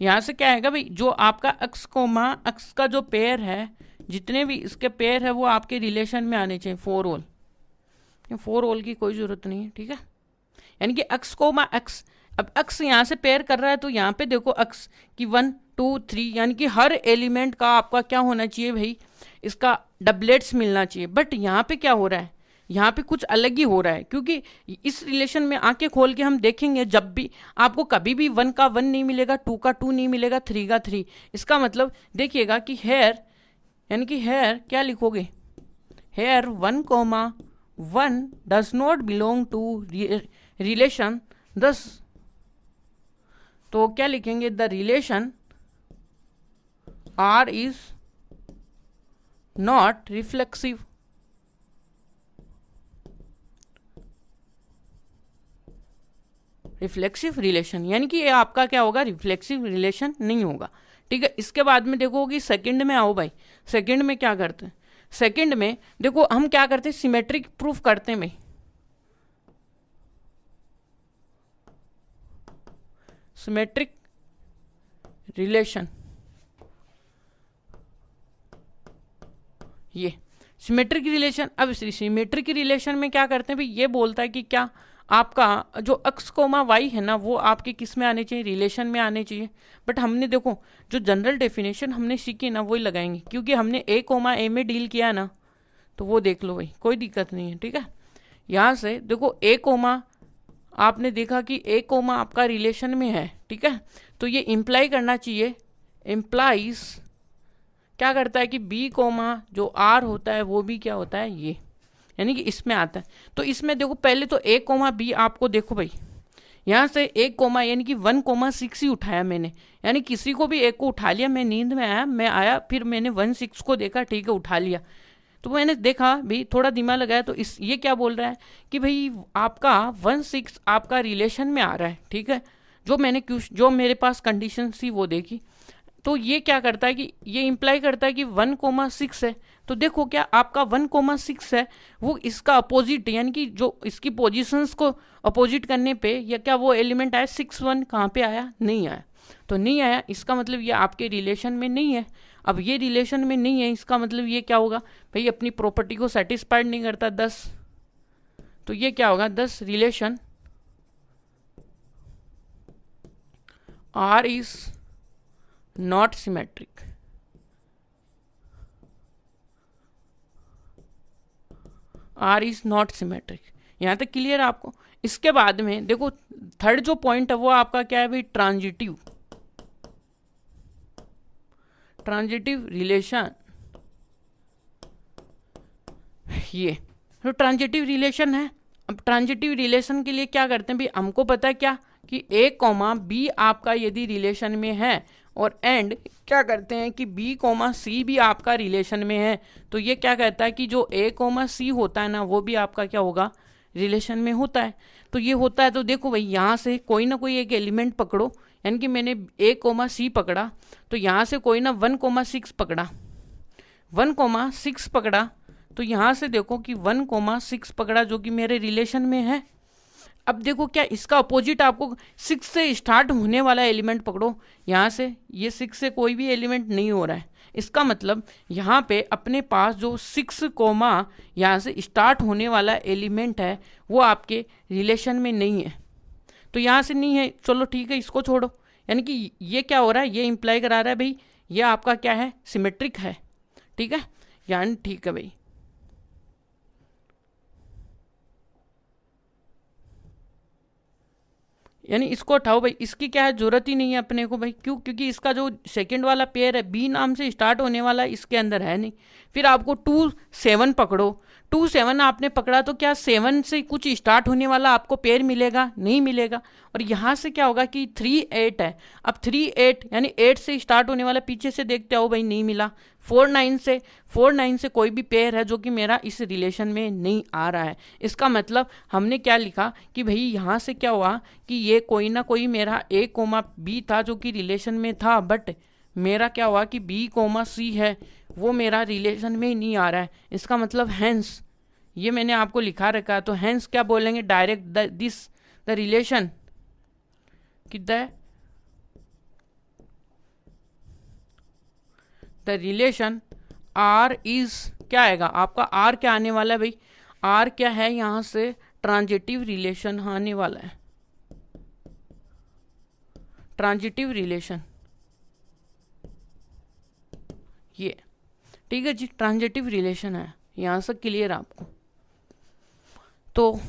यहाँ से क्या आएगा भाई, जो आपका अक्स का जो पेयर है, जितने भी इसके पेयर है वो आपके रिलेशन में आने चाहिए, 4 ऑल की कोई ज़रूरत नहीं है। ठीक है, यानी कि अक्स, अब अक्स यहाँ से पेयर कर रहा है तो यहाँ पे देखो अक्स की 1 2 3, यानी कि हर एलिमेंट का आपका क्या होना चाहिए भाई, इसका डबलेट्स मिलना चाहिए। बट यहाँ पे क्या हो रहा है, यहाँ पे कुछ अलग ही हो रहा है, क्योंकि इस रिलेशन में आंखें खोल के हम देखेंगे जब भी आपको कभी भी 1 का 1 नहीं मिलेगा, 2 का 2 नहीं मिलेगा, 3 का 3। इसका मतलब देखिएगा कि हेयर, यानी कि हेयर क्या लिखोगे, here 1 does not belong to relation, दस तो क्या लिखेंगे, the relation R is not reflexive. Reflexive relation, यानी कि ये आपका क्या होगा, रिफ्लेक्सिव रिलेशन नहीं होगा। ठीक है, इसके बाद में देखोगे सेकंड में आओ भाई, सेकंड में क्या करते हैं, सेकंड में देखो हम क्या करते हैं, सिमेट्रिक प्रूफ करते हैं भाई। सिमेट्रिक रिलेशन, ये सिमेट्रिक रिलेशन। अब सिमेट्रिक रिलेशन में क्या करते हैं भाई, ये बोलता है कि क्या आपका जो x कोमा y है ना वो आपके किस में आने चाहिए, रिलेशन में आने चाहिए। बट हमने देखो जो जनरल डेफिनेशन हमने सीखी ना वही लगाएंगे, क्योंकि हमने a कोमा a में डील किया ना, तो वो देख लो भाई, कोई दिक्कत नहीं है। ठीक है, यहाँ से देखो a कोमा आपने देखा कि a कोमा आपका रिलेशन में है। ठीक है, तो ये इम्प्लाई करना चाहिए, इम्प्लाइज क्या करता है कि b कोमा जो r होता है वो भी क्या होता है, ये यानी कि इसमें आता है। तो इसमें देखो पहले तो a कोमा b आपको देखो भाई, यहाँ से एक कोमा यानी कि 1,6 ही उठाया मैंने, यानी किसी को भी एक को उठा लिया, मैं नींद में आया, मैं आया फिर मैंने 1,6 को देखा, ठीक है उठा लिया। तो मैंने देखा भाई, थोड़ा दिमाग लगाया, तो इस ये क्या बोल रहा है कि भाई आपका 1,6 आपका रिलेशन में आ रहा है। ठीक है, जो मेरे पास कंडीशन थी वो देखी, तो ये क्या करता है कि ये इंप्लाई करता है कि 1,6 है। तो देखो क्या आपका 1,6 है वो इसका अपोजिट, यानी कि जो इसकी पोजीशंस को अपोजिट करने पे या क्या वो एलिमेंट आया 6,1 कहाँ पे आया, नहीं आया। तो नहीं आया, इसका मतलब ये आपके रिलेशन में नहीं है। अब ये रिलेशन में नहीं है, इसका मतलब ये क्या होगा भाई, अपनी प्रॉपर्टी को सेटिस्फाइड नहीं करता 10। तो ये क्या होगा 10 relation R is not symmetric. R is not symmetric, यहाँ तक क्लियर है आपको। इसके बाद में देखो थर्ड जो पॉइंट है वो आपका क्या है भाई, ट्रांजिटिव रिलेशन। ये तो ट्रांजिटिव रिलेशन है। अब ट्रांजिटिव रिलेशन के लिए क्या करते हैं भाई, हमको पता है क्या कि a कोमा b आपका यदि रिलेशन में है, और एंड क्या करते हैं कि b कोमा c भी आपका रिलेशन में है, तो ये क्या कहता है कि जो a कोमा c होता है ना वो भी आपका क्या होगा, रिलेशन में होता है। तो ये होता है, तो देखो भाई यहाँ से कोई ना कोई एक एलिमेंट पकड़ो, यानी कि मैंने a कोमा c पकड़ा, तो यहाँ से कोई ना 1,6 पकड़ा, 1,6 पकड़ा, तो यहाँ से देखो कि 1,6 पकड़ा जो कि मेरे रिलेशन में है। अब देखो क्या इसका अपोजिट आपको 6 से स्टार्ट होने वाला एलिमेंट पकड़ो, यहाँ से ये 6 से कोई भी एलिमेंट नहीं हो रहा है, इसका मतलब यहाँ पे अपने पास जो 6 कोमा यहाँ से स्टार्ट होने वाला एलिमेंट है वो आपके रिलेशन में नहीं है। तो यहाँ से नहीं है, चलो ठीक है इसको छोड़ो, यानी कि ये क्या हो रहा है, ये इंप्लाई करा रहा है भाई ये आपका क्या है, सिमेट्रिक है। ठीक है, यानी ठीक है भाई, यानी इसको हटाओ भाई, इसकी क्या है जरूरत ही नहीं है अपने को भाई। क्यों, क्योंकि इसका जो सेकंड वाला पेयर है बी नाम से स्टार्ट होने वाला इसके अंदर है नहीं। फिर आपको 2,7 पकड़ो, 2,7 आपने पकड़ा तो क्या 7 से कुछ स्टार्ट होने वाला आपको पेयर मिलेगा, नहीं मिलेगा। और यहाँ से क्या होगा कि 3,8 है, अब 3,8 यानी 8 से स्टार्ट होने वाला पीछे से देखते हो भाई नहीं मिला। 4,9 से कोई भी पेयर है जो कि मेरा इस रिलेशन में नहीं आ रहा है। इसका मतलब हमने क्या लिखा कि भाई यहाँ से क्या हुआ कि ये कोई ना कोई मेरा a कोमा b था जो कि रिलेशन में था, बट मेरा क्या हुआ कि b कोमा c है वो मेरा रिलेशन में ही नहीं आ रहा है। इसका मतलब हैंस, ये मैंने आपको लिखा रखा, तो हैंस क्या बोलेंगे डायरेक्ट द रिलेशन कि द रिलेशन R इज क्या आएगा आपका, R क्या आने वाला है भाई, R क्या है यहाँ से ट्रांजिटिव रिलेशन आने वाला है, ट्रांजिटिव रिलेशन ये। ठीक है जी, ट्रांजिटिव रिलेशन है, यहाँ से क्लियर आपको। तो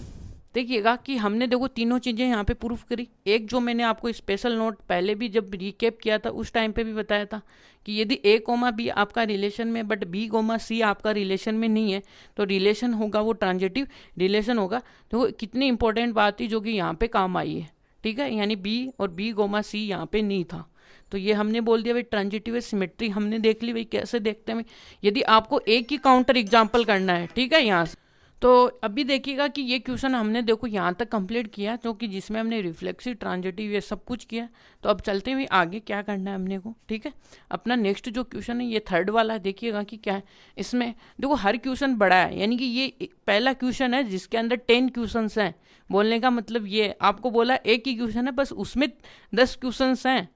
देखिएगा कि हमने देखो तीनों चीज़ें यहाँ पे प्रूफ करी। एक जो मैंने आपको स्पेशल नोट पहले भी जब रिकेप किया था उस टाइम पे भी बताया था कि यदि a कोमा b आपका रिलेशन में बट b कोमा c आपका रिलेशन में नहीं है तो रिलेशन होगा वो ट्रांजिटिव रिलेशन होगा। तो कितनी इंपॉर्टेंट बात थी जो कि यहाँ पे काम आई है। ठीक है, यानी b और b कोमा c यहाँ पे नहीं था, तो ये हमने बोल दिया भाई ट्रांजिटिव सिमेट्री हमने देख ली भाई कैसे देखते हैं। यदि आपको एक ही काउंटर एग्जाम्पल करना है, ठीक है, यहाँ से तो अभी देखिएगा कि ये क्वेश्चन हमने देखो यहाँ तक कंप्लीट किया, जो कि जिसमें हमने रिफ्लेक्सिव ट्रांजिटिव ये सब कुछ किया। तो अब चलते हुए आगे क्या करना है हमने को। ठीक है, अपना नेक्स्ट जो क्वेश्चन है ये थर्ड वाला है, देखिएगा कि क्या है इसमें। देखो हर क्वेश्चन बड़ा है, यानी कि ये पहला क्वेश्चन है जिसके अंदर 10 क्वेश्चन हैं। बोलने का मतलब ये आपको बोला एक ही क्वेश्चन है बस उसमें 10 क्वेश्चन हैं,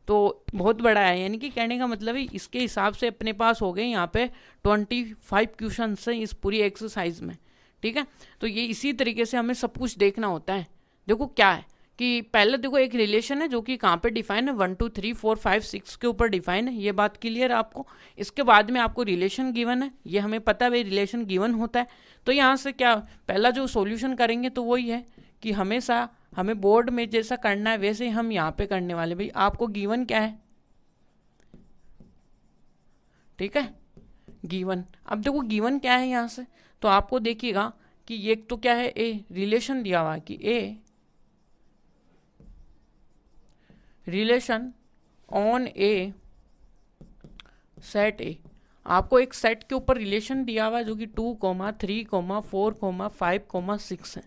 तो बहुत बड़ा है। यानी कि कहने का मतलब है इसके हिसाब से अपने पास हो गए यहाँ पे 25 क्वेश्चन हैं इस पूरी एक्सरसाइज में। ठीक है। तो ये इसी तरीके से हमें सब कुछ देखना होता है। देखो क्या है कि पहले देखो एक रिलेशन है जो कि कहाँ पे डिफाइन है, 1 2 3 4 5 6 के ऊपर डिफाइन है, ये बात क्लियर है आपको। इसके बाद में आपको रिलेशन गिवन है, ये हमें पता है भाई रिलेशन गिवन होता है। तो यहाँ से क्या पहला जो सॉल्यूशन करेंगे तो वही है कि हमेशा हमें बोर्ड में जैसा करना है वैसे हम यहाँ पे करने वाले। भाई आपको गिवन क्या है, ठीक है, गिवन। अब देखो गिवन क्या है यहाँ से, तो आपको देखिएगा कि ये तो क्या है, ए रिलेशन दिया हुआ है कि a relation on a set A. आपको एक सेट के ऊपर रिलेशन दिया हुआ है जो कि 2, 3, 4, 5, 6 है।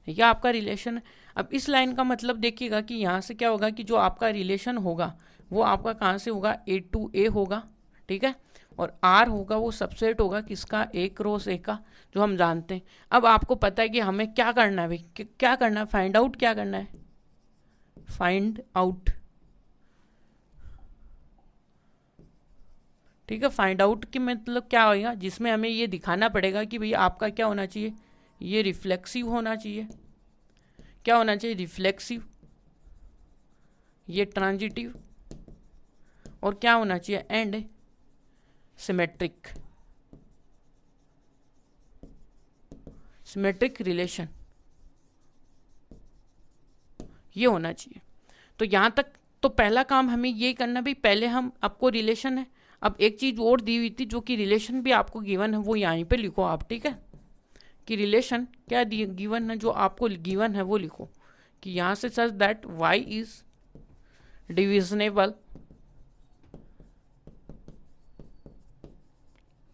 यह आपका रिलेशन है। अब इस लाइन का मतलब देखिएगा कि यहाँ से क्या होगा कि जो आपका रिलेशन होगा वो आपका कहाँ से होगा, ए टू ए होगा, ठीक है। और आर होगा वो सबसेट होगा किसका, ए क्रॉस ए का, जो हम जानते हैं। अब आपको पता है कि हमें क्या करना है भाई, क्या करना है, फाइंड आउट क्या करना है, फाइंड आउट, ठीक है। फाइंड आउट की मतलब क्या होगा, जिसमें हमें ये दिखाना पड़ेगा कि भाई आपका क्या होना चाहिए, ये रिफ्लेक्सिव होना चाहिए। क्या होना चाहिए, रिफ्लेक्सिव, ये ट्रांजिटिव, और क्या होना चाहिए, एंड सिमेट्रिक, सिमेट्रिक रिलेशन, ये होना चाहिए। तो यहां तक तो पहला काम हमें ये करना भी, पहले हम आपको रिलेशन है। अब एक चीज और दी हुई थी जो कि रिलेशन भी आपको गिवन है, वो यहीं पे लिखो आप, ठीक है, कि रिलेशन क्या गिवन है, जो आपको गिवन है वो लिखो कि यहां से सच दैट y इज डिविजनेबल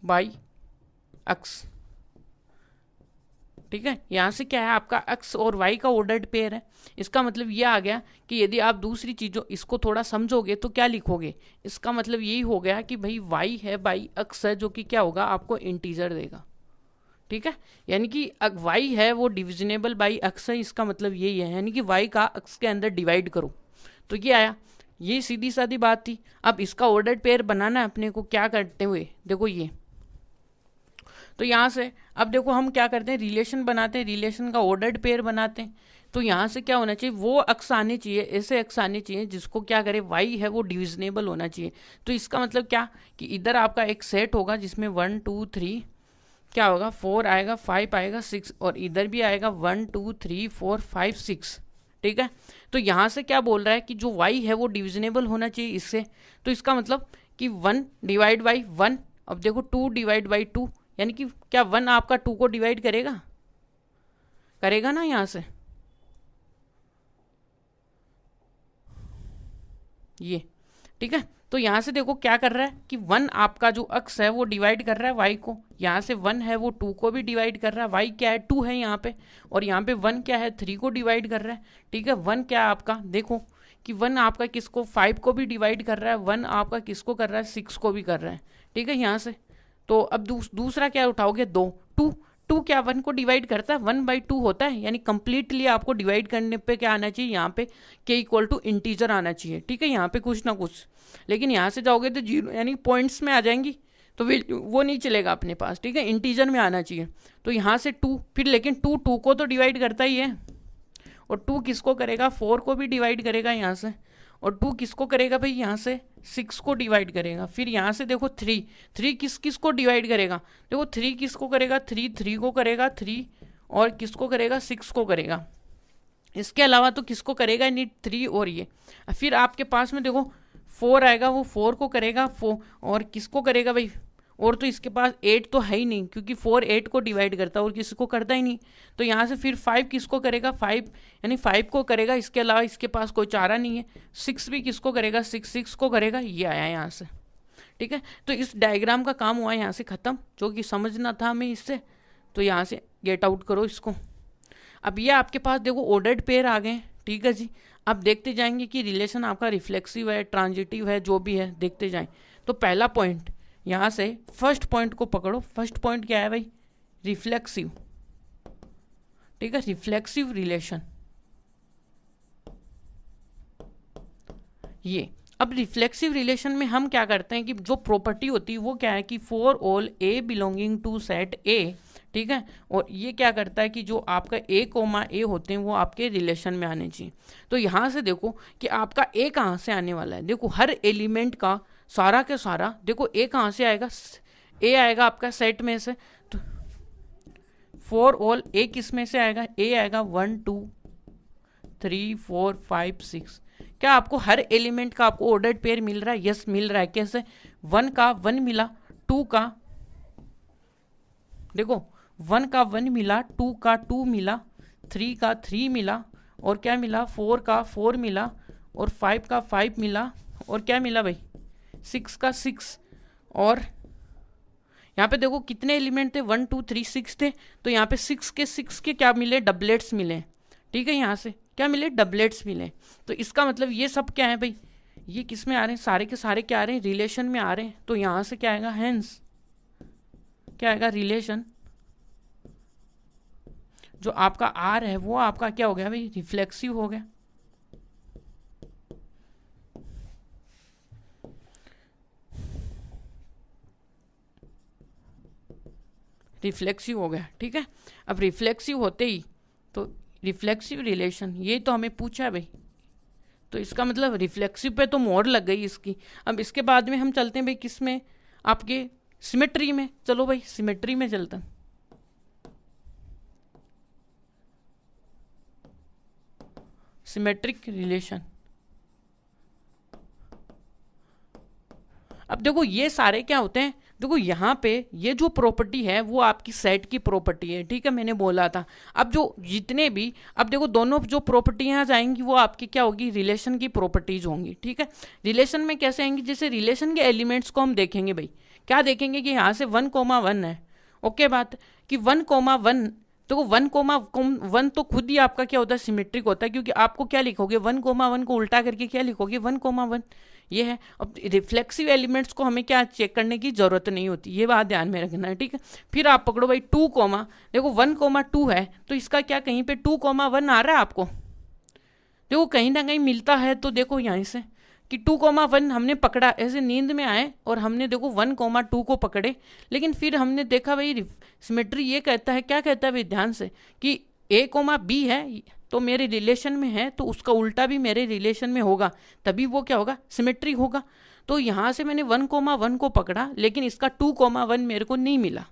बाई अक्स, ठीक है। यहां से क्या है, आपका अक्स और y का ऑर्डर्ड पेयर है। इसका मतलब ये आ गया कि यदि आप दूसरी चीजों इसको थोड़ा समझोगे तो क्या लिखोगे, इसका मतलब यही हो गया कि भाई y है बाई अक्स है, जो कि क्या होगा, आपको इंटीजर देगा, ठीक है। यानी कि y है वो डिविजनेबल बाई अक्स है, इसका मतलब यही है, यानी कि y का अक्स के अंदर डिवाइड करो, तो ये आया। ये सीधी सादी बात थी। अब इसका ऑर्डर्ड पेयर बनाना है अपने को, क्या करते हुए देखो ये, तो यहाँ से अब देखो हम क्या करते हैं, रिलेशन बनाते हैं, रिलेशन का ऑर्डर्ड पेयर बनाते हैं। तो यहाँ से क्या होना चाहिए, वो अक्स आने चाहिए, ऐसे अक्स आने चाहिए जिसको क्या करे, y है वो डिविजनेबल होना चाहिए। तो इसका मतलब क्या कि इधर आपका एक सेट होगा जिसमें 1 2 3 क्या होगा, 4 आएगा, 5 आएगा, 6, और इधर भी आएगा 1 2 3 4 5 6, ठीक है। तो यहाँ से क्या बोल रहा है कि जो y है वो डिविजनेबल होना चाहिए इससे। तो इसका मतलब कि 1 डिवाइड बाई 1, अब देखो 2 डिवाइड बाई 2, यानी कि क्या 1 आपका 2 को डिवाइड करेगा, करेगा ना यहाँ से, ये, ठीक है। तो यहाँ से देखो क्या कर रहा है कि 1 आपका जो अक्स है वो डिवाइड कर रहा है y को, यहाँ से 1 है वो 2 को भी डिवाइड कर रहा है, y क्या है 2 है यहाँ पे, और यहाँ पे 1 क्या है 3 को डिवाइड कर रहा है, ठीक है। 1 क्या है आपका, देखो कि 1 आपका किसको, 5 को भी डिवाइड कर रहा है, 1 आपका किसको कर रहा है, 6 को भी कर रहा है, ठीक है। यहाँ से तो अब दूसरा क्या उठाओगे, 2 2 क्या 1 को डिवाइड करता है, 1/2 होता है, यानी कंप्लीटली आपको डिवाइड करने पे क्या आना चाहिए, यहाँ पे k इक्वल टू इंटीजर आना चाहिए, ठीक है, यहाँ पे कुछ ना कुछ। लेकिन यहाँ से जाओगे तो 0 यानी पॉइंट्स में आ जाएंगी, तो वो नहीं चलेगा अपने पास, ठीक है, इंटीजर में आना चाहिए। तो यहाँ से 2, फिर लेकिन 2 को तो डिवाइड करता ही है, और 2 किसको करेगा, 4 को भी डिवाइड करेगा यहाँ से, और 2 किसको करेगा भाई, यहाँ से 6 को डिवाइड करेगा। फिर यहाँ से देखो 3 किस को डिवाइड करेगा, देखो 3 किसको करेगा, 3 को करेगा, 3 और किसको करेगा, 6 को करेगा। इसके अलावा तो किसको करेगा नहीं, 3 और ये। फिर आपके पास में देखो 4 आएगा, वो 4 को करेगा, 4 और किसको करेगा भाई, और तो इसके पास 8 तो है ही नहीं, क्योंकि 4 8 को डिवाइड करता है और किसी को करता ही नहीं। तो यहाँ से फिर 5 किसको करेगा, 5 यानी 5 को करेगा, इसके अलावा इसके पास कोई चारा नहीं है। 6 भी किसको करेगा, 6 को करेगा, ये आया यहाँ से, ठीक है। तो इस डायग्राम का काम हुआ यहाँ से ख़त्म, जो कि समझना था हमें इससे। तो यहाँ से गेट आउट करो इसको। अब ये आपके पास देखो ऑर्डर्ड पेयर आ गए, ठीक है जी। अब देखते जाएंगे कि रिलेशन आपका रिफ्लेक्सिव है, ट्रांजिटिव है, जो भी है देखते जाएं। तो पहला पॉइंट यहाँ से फर्स्ट पॉइंट को पकड़ो। फर्स्ट पॉइंट क्या है भाई, रिफ्लेक्सिव, ठीक है, रिफ्लेक्सिव रिलेशन। ये अब रिफ्लेक्सिव रिलेशन में हम क्या करते हैं कि जो प्रॉपर्टी होती है वो क्या है कि for all a belonging to set A, ठीक है। और ये क्या करता है कि जो आपका ए कोमा ए होते हैं वो आपके रिलेशन में आने चाहिए। तो यहाँ से देखो कि आपका ए कहाँ से आने वाला है। देखो हर एलिमेंट का सारा के सारा देखो ए कहाँ से आएगा, ए आएगा आपका सेट में से। तो फॉर ऑल ए किस में से आएगा, ए आएगा 1 2 3 4 5 6। क्या आपको हर एलिमेंट का आपको ऑर्डर्ड पेयर मिल रहा है? यस मिल रहा है। कैसे? 1 का 1 मिला, 2 का देखो 1 का 1 मिला, 2 का 2 मिला, 3 का 3 मिला, और क्या मिला 4 का 4 मिला, और 5 का 5 मिला, और क्या मिला भाई 6 का 6। और यहाँ पे देखो कितने एलिमेंट थे, 1 2 3 6 थे। तो यहाँ पे 6 के क्या मिले, डबलेट्स मिले। ठीक है, यहाँ से क्या मिले, डबलेट्स मिले। तो इसका मतलब ये सब क्या है भाई, ये किस में आ रहे हैं, सारे के सारे क्या आ रहे हैं, रिलेशन में आ रहे हैं। तो यहाँ से क्या आएगा, हेंस क्या आएगा, रिलेशन। जो आपका आर है वो आपका क्या हो गया भाई, रिफ्लेक्सिव हो गया। रिफ्लेक्सिव हो गया। ठीक है, अब रिफ्लेक्सिव होते ही तो रिफ्लेक्सिव रिलेशन ये तो हमें पूछा है भाई, तो इसका मतलब रिफ्लेक्सिव पे तो मोहर लग गई इसकी। अब इसके बाद में हम चलते हैं भाई किस में, आपके सिमेट्री में। चलो भाई सिमेट्री में चलते हैं। Symmetric relation. अब देखो ये सारे क्या होते हैं, देखो यहाँ पे ये जो प्रॉपर्टी है वो आपकी सेट की प्रॉपर्टी है। ठीक है, मैंने बोला था। अब जो जितने भी, अब देखो दोनों जो प्रॉपर्टियाँ जाएंगी वो आपकी क्या होगी, रिलेशन की प्रॉपर्टीज होंगी। ठीक है, रिलेशन में कैसे आएंगी, जैसे रिलेशन के एलिमेंट्स को हम देखेंगे भाई, क्या देखेंगे कि यहाँ से 1,1 है। ओके बात कि 1,1, तो 1,1 तो खुद ही आपका क्या होता है, सिमेट्रिक होता है, क्योंकि आपको क्या लिखोगे 1,1 को उल्टा करके क्या लिखोगे 1,1, ये है। अब रिफ्लेक्सिव एलिमेंट्स को हमें क्या चेक करने की जरूरत नहीं होती, ये बात ध्यान में रखना है। ठीक है, फिर आप पकड़ो भाई 2, देखो 1,2 है, तो इसका क्या कहीं पे 2,1 आ रहा है आपको, देखो कहीं ना कहीं मिलता है। तो देखो यहाँ से कि 2,1 हमने पकड़ा, ऐसे नींद में आए और हमने देखो 1,2 को पकड़े, लेकिन फिर हमने देखा भाई सिमेट्री ये कहता है, क्या कहता है भाई ध्यान से, कि A,B है तो मेरे रिलेशन में है, तो उसका उल्टा भी मेरे रिलेशन में होगा, तभी वो क्या होगा, सिमेट्री होगा। तो यहाँ से मैंने 1,1 को पकड़ा, लेकिन इसका 2,1 मेरे को नहीं मिला,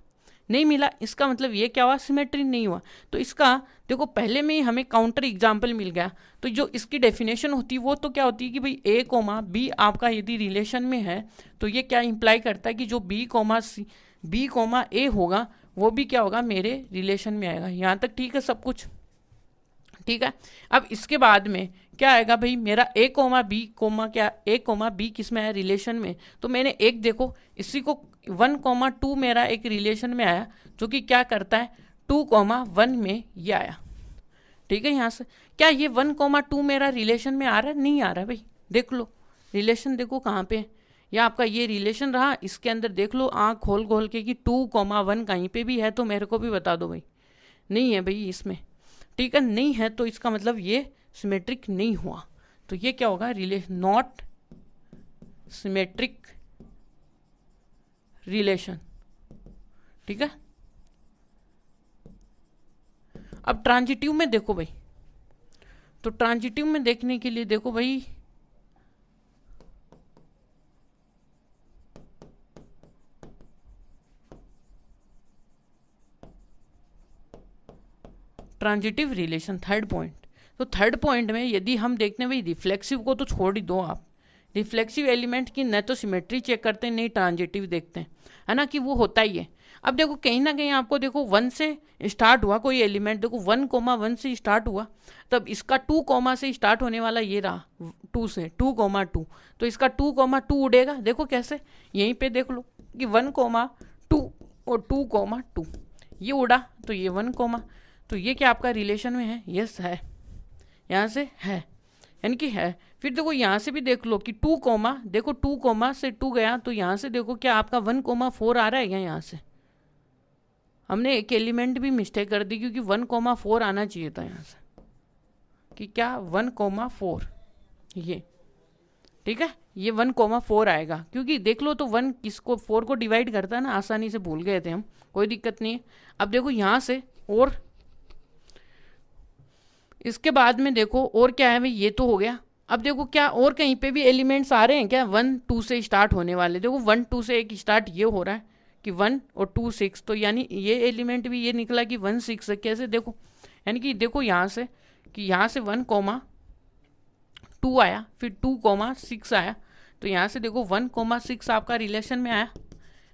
इसका मतलब ये क्या हुआ, सिमेट्री नहीं हुआ। तो इसका देखो पहले में ही हमें काउंटर एग्जाम्पल मिल गया। तो जो इसकी डेफिनेशन होती है वो तो क्या होती है कि भाई A,B आपका यदि रिलेशन में है तो ये क्या इंप्लाई करता है कि जो B,A होगा वो भी क्या होगा, मेरे रिलेशन में आएगा। यहाँ तक ठीक है सब कुछ, ठीक है। अब इसके बाद में क्या आएगा भाई, मेरा A,B किस में है, रिलेशन में। तो मैंने एक देखो इसी को 1,2 मेरा एक रिलेशन में आया, जो कि क्या करता है 2,1 में ये आया। ठीक है, यहाँ से क्या ये 1,2 मेरा रिलेशन में आ रहा है, नहीं आ रहा है भाई, देख लो रिलेशन देखो कहाँ पे है, या आपका ये रिलेशन रहा, इसके अंदर देख लो आँख खोल खोल के कि 2,1 कहीं पे भी है तो मेरे को भी बता दो भाई, नहीं है भाई इसमें। ठीक है, नहीं है तो इसका मतलब ये सिमेट्रिक नहीं हुआ। तो ये क्या होगा, नॉट सिमेट्रिक रिलेशन। ठीक है, अब ट्रांजिटिव में देखो भाई, तो ट्रांजिटिव में देखने के लिए देखो भाई, ट्रांजिटिव रिलेशन थर्ड पॉइंट। तो थर्ड पॉइंट में यदि हम देखते हैं भाई, रिफ्लेक्सिव को तो छोड़ ही दो आप, रिफ्लेक्सिव एलिमेंट की न तो सिमेट्री चेक करते हैं नहीं ट्रांजिटिव देखते हैं, है ना, कि वो होता ही है। अब देखो कहीं ना कहीं आपको देखो 1 से स्टार्ट हुआ कोई एलिमेंट, देखो 1,1 से स्टार्ट हुआ, तब इसका 2, से स्टार्ट होने वाला ये रहा 2 से 2,2, तो इसका 2,2 उड़ेगा। देखो कैसे, यहीं पे देख लो कि 1,2 और 2,2 ये उड़ा, तो ये 1, तो ये क्या आपका रिलेशन में है, यस है, यहाँ से है, यानी कि है। फिर देखो यहाँ से भी देख लो कि 2, देखो 2, से 2 गया, तो यहाँ से देखो क्या आपका 1,4 आ रहा है क्या, यहाँ से हमने एक एलिमेंट भी मिस्टेक कर दी, क्योंकि 1,4 आना चाहिए था यहाँ से, कि क्या 1,4 ये, ठीक है, ये 1,4 आएगा, क्योंकि देख लो तो 1 किसको 4 को डिवाइड करता है ना, आसानी से भूल गए थे हम, कोई दिक्कत नहीं है। अब देखो यहाँ से और इसके बाद में देखो और क्या है भाई, ये तो हो गया। अब देखो क्या और कहीं पे भी एलिमेंट्स आ रहे हैं क्या 1 2 से स्टार्ट होने वाले, देखो 1 2 से एक स्टार्ट ये हो रहा है कि 1 और 2 6, तो यानी ये एलिमेंट भी ये निकला कि 1 6 है। कैसे देखो, यानी कि देखो यहाँ से कि यहाँ से 1,2 आया, फिर 2,6 आया, तो यहाँ से देखो 1,6 आपका रिलेशन में आया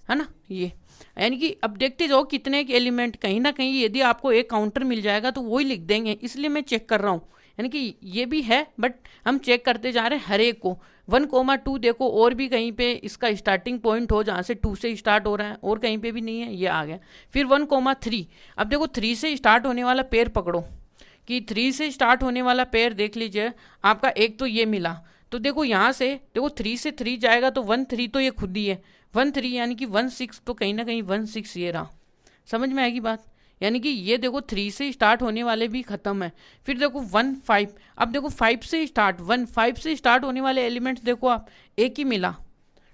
है ना ये। यानी कि अब देखते जाओ कितने के एलिमेंट, कहीं ना कहीं यदि आपको एक काउंटर मिल जाएगा तो वही लिख देंगे, इसलिए मैं चेक कर रहा हूँ। यानी कि ये भी है बट हम चेक करते जा रहे हैं हर एक को। 1,2 देखो और भी कहीं पे इसका स्टार्टिंग पॉइंट हो जहाँ से 2 से स्टार्ट हो रहा है, और कहीं पे भी नहीं है, ये आ गया। फिर 1,3, अब देखो 3 से स्टार्ट होने वाला पेयर पकड़ो कि 3 से स्टार्ट होने वाला पेयर देख लीजिए आपका, एक तो ये मिला, तो देखो यहाँ से देखो 3 से 3 जाएगा तो 1 3 तो ये खुद ही है, 1 3 यानी कि 1 6, तो कहीं ना कहीं 1 6 ये रहा। समझ में आएगी बात, यानी कि ये देखो 3 से स्टार्ट होने वाले भी खत्म है। फिर देखो 1 5, अब देखो 5 से स्टार्ट 1 5 से स्टार्ट होने वाले एलिमेंट्स देखो आप, एक ही मिला,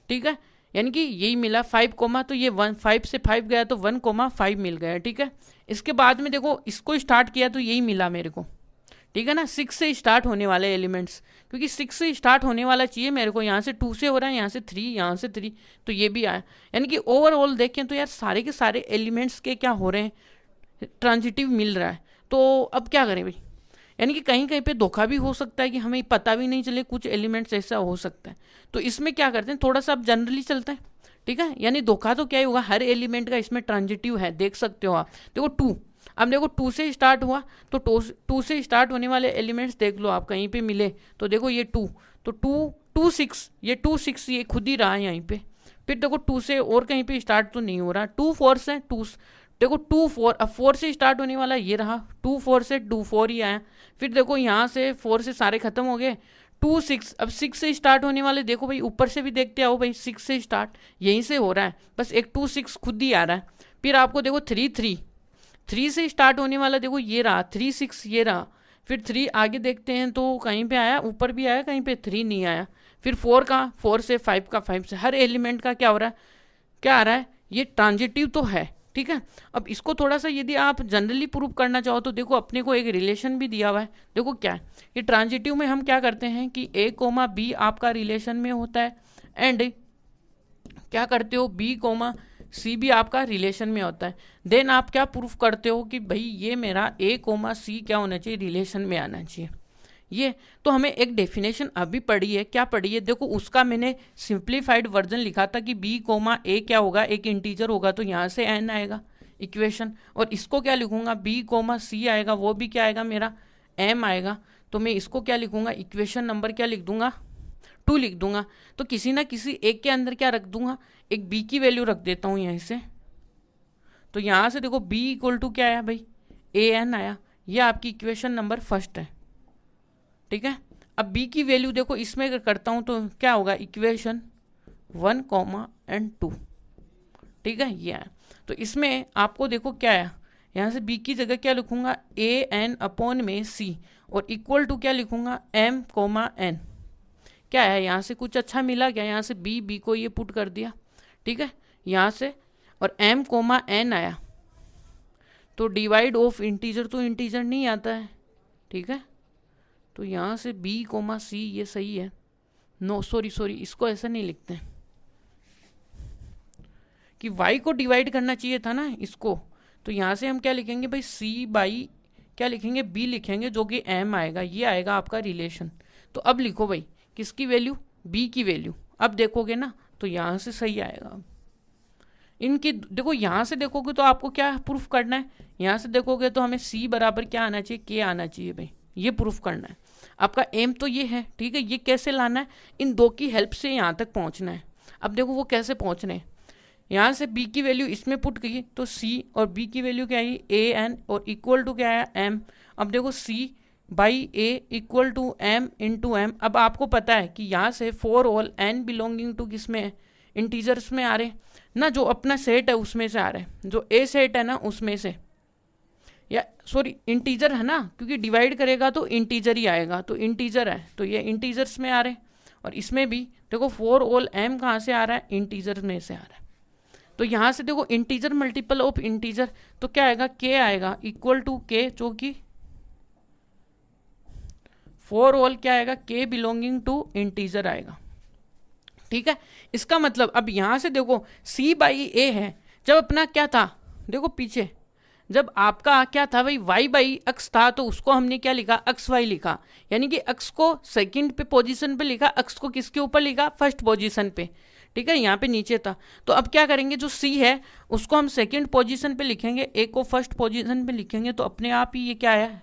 ठीक है, यानी कि यही मिला 5 कोमा, तो ये 1 5 से 5 गया तो 1,5 मिल गया, ठीक है। इसके बाद में देखो इसको स्टार्ट किया तो यही मिला मेरे को, ठीक है ना, 6 से स्टार्ट होने वाले एलिमेंट्स, क्योंकि 6 से स्टार्ट होने वाला चाहिए मेरे को, यहाँ से 2 से हो रहा है, यहाँ से 3, यहाँ से 3, तो ये भी आया। यानी कि ओवरऑल देखें तो यार सारे के सारे एलिमेंट्स के क्या हो रहे हैं, ट्रांजिटिव मिल रहा है। तो अब क्या करें भाई, यानी कि कहीं कहीं पे धोखा भी हो सकता है कि हमें पता भी नहीं चले, कुछ एलिमेंट्स ऐसा हो सकता है। तो इसमें क्या करते हैं, थोड़ा सा अब जनरली चलते हैं, ठीक है। यानी धोखा तो क्या ही होगा, हर एलिमेंट का इसमें ट्रांजिटिव है, देख सकते हो आप। देखो 2, अब देखो 2 से स्टार्ट हुआ तो 2 से स्टार्ट होने वाले एलिमेंट्स देख लो आप, कहीं पे मिले तो देखो ये 2, तो 2 6, ये 2 6 ये खुद ही रहा है यहीं पे। फिर देखो 2 से और कहीं पे स्टार्ट तो नहीं हो रहा, 2 4 से 2, देखो 2 4, अब 4 से स्टार्ट होने वाला ये रहा, 2 4 से 2 4 ही आया। फिर देखो यहाँ से 4 से सारे खत्म हो गए, 2 6, अब 6 से स्टार्ट होने वाले देखो भाई, ऊपर से भी देखते आओ भाई, 6 से स्टार्ट यहीं से हो रहा है, बस एक 2 6 खुद ही आ रहा है। फिर आपको देखो 3 3, 3 से स्टार्ट होने वाला देखो ये रहा, 3 6 ये रहा। फिर 3 आगे देखते हैं तो कहीं पे आया, ऊपर भी आया, कहीं पे 3 नहीं आया। फिर 4 का 4 से 5 का 5 से, हर एलिमेंट का क्या हो रहा है, क्या आ रहा है, ये ट्रांजिटिव तो है, ठीक है। अब इसको थोड़ा सा यदि आप जनरली प्रूव करना चाहो तो देखो अपने को एक रिलेशन भी दिया हुआ है, देखो क्या है ये ट्रांजिटिव में हम क्या करते हैं कि A, B आपका रिलेशन में होता है, एंड क्या करते हो B, C भी आपका रिलेशन में होता है। देन आप क्या प्रूफ करते हो कि भाई ये मेरा A, C क्या होना चाहिए, रिलेशन में आना चाहिए। ये तो हमें एक डेफिनेशन अभी पढ़ी है, क्या पढ़ी है देखो, उसका मैंने सिंप्लीफाइड वर्जन लिखा था कि B, A क्या होगा, एक इंटीजर होगा तो यहाँ से n आएगा इक्वेशन, और इसको क्या लिखूंगा B, C आएगा, वो भी क्या आएगा मेरा m आएगा, तो मैं इसको क्या लिखूंगा, इक्वेशन नंबर क्या लिख दूंगा, 2 लिख दूंगा। तो किसी ना किसी एक के अंदर क्या रख दूंगा, एक B की वैल्यू रख देता हूँ यहीं से, तो यहाँ से देखो B इक्वल टू क्या आया भाई, an आया, ये आपकी इक्वेशन नंबर फर्स्ट है, ठीक है। अब B की वैल्यू देखो इसमें अगर करता हूँ तो क्या होगा, इक्वेशन 1, and 2, ठीक है, ये आया। तो इसमें आपको देखो क्या आया, यहाँ से B की जगह क्या लिखूंगा, an अपॉन में C, और इक्वल टू क्या लिखूंगा, m, n, क्या है यहाँ से कुछ अच्छा मिला क्या, यहाँ से B को ये पुट कर दिया, ठीक है, यहाँ से, और m, n आया, तो डिवाइड ऑफ इंटीजर तो इंटीजर नहीं आता है, ठीक है, तो यहाँ से B, C ये सही है, नो सॉरी इसको ऐसा नहीं लिखते हैं कि y को डिवाइड करना चाहिए था ना इसको, तो यहाँ से हम क्या लिखेंगे भाई, C बाई क्या लिखेंगे, B लिखेंगे, जो कि m आएगा, ये आएगा आपका रिलेशन। तो अब लिखो भाई किसकी वैल्यू, B की वैल्यू, अब देखोगे ना तो यहाँ से सही आएगा। इनकी देखो यहाँ से देखोगे तो आपको क्या प्रूफ करना है, यहाँ से देखोगे तो हमें C बराबर क्या आना चाहिए, K आना चाहिए भाई, ये प्रूफ करना है। आपका एम तो ये है, ठीक है, ये कैसे लाना है, इन दो की हेल्प से यहाँ तक पहुँचना है। अब देखो वो कैसे पहुँच रहे हैं, यहाँ से B की वैल्यू इसमें पुट की तो C, और B की वैल्यू क्या आई an, और इक्वल टू क्या आया m। अब देखो C by A equal to m into m। अब आपको पता है कि यहाँ से for all n belonging to किस में है, इंटीजर्स में आ रहे ना, जो अपना सेट है उसमें से आ रहे हैं, जो A सेट है ना उसमें से, या सॉरी इंटीजर है ना, क्योंकि डिवाइड करेगा तो इंटीजर ही आएगा, तो इंटीजर है तो ये इंटीजर्स में आ रहे हैं। और इसमें भी देखो फॉर ऑल m कहाँ से आ रहा है, इंटीजर में से आ रहा है। तो यहाँ से देखो इंटीजर मल्टीपल ऑफ इंटीजर, तो क्या आएगा, k आएगा इक्वल टू k, जो कि फॉर ऑल क्या आएगा, k बिलोंगिंग टू इंटीजर आएगा। ठीक है, इसका मतलब अब यहाँ से देखो c बाई a है, जब अपना क्या था, देखो पीछे जब आपका क्या था भाई, y बाई अक्स था, तो उसको हमने क्या लिखा, अक्स y लिखा, यानी कि अक्स को सेकंड पे पोजीशन पे लिखा, अक्स को किसके ऊपर लिखा, फर्स्ट पोजीशन पे। ठीक है, यहाँ पे नीचे था, तो अब क्या करेंगे, जो c है उसको हम सेकंड पोजीशन पे लिखेंगे, a को फर्स्ट पोजीशन पे लिखेंगे, तो अपने आप ही ये क्या है,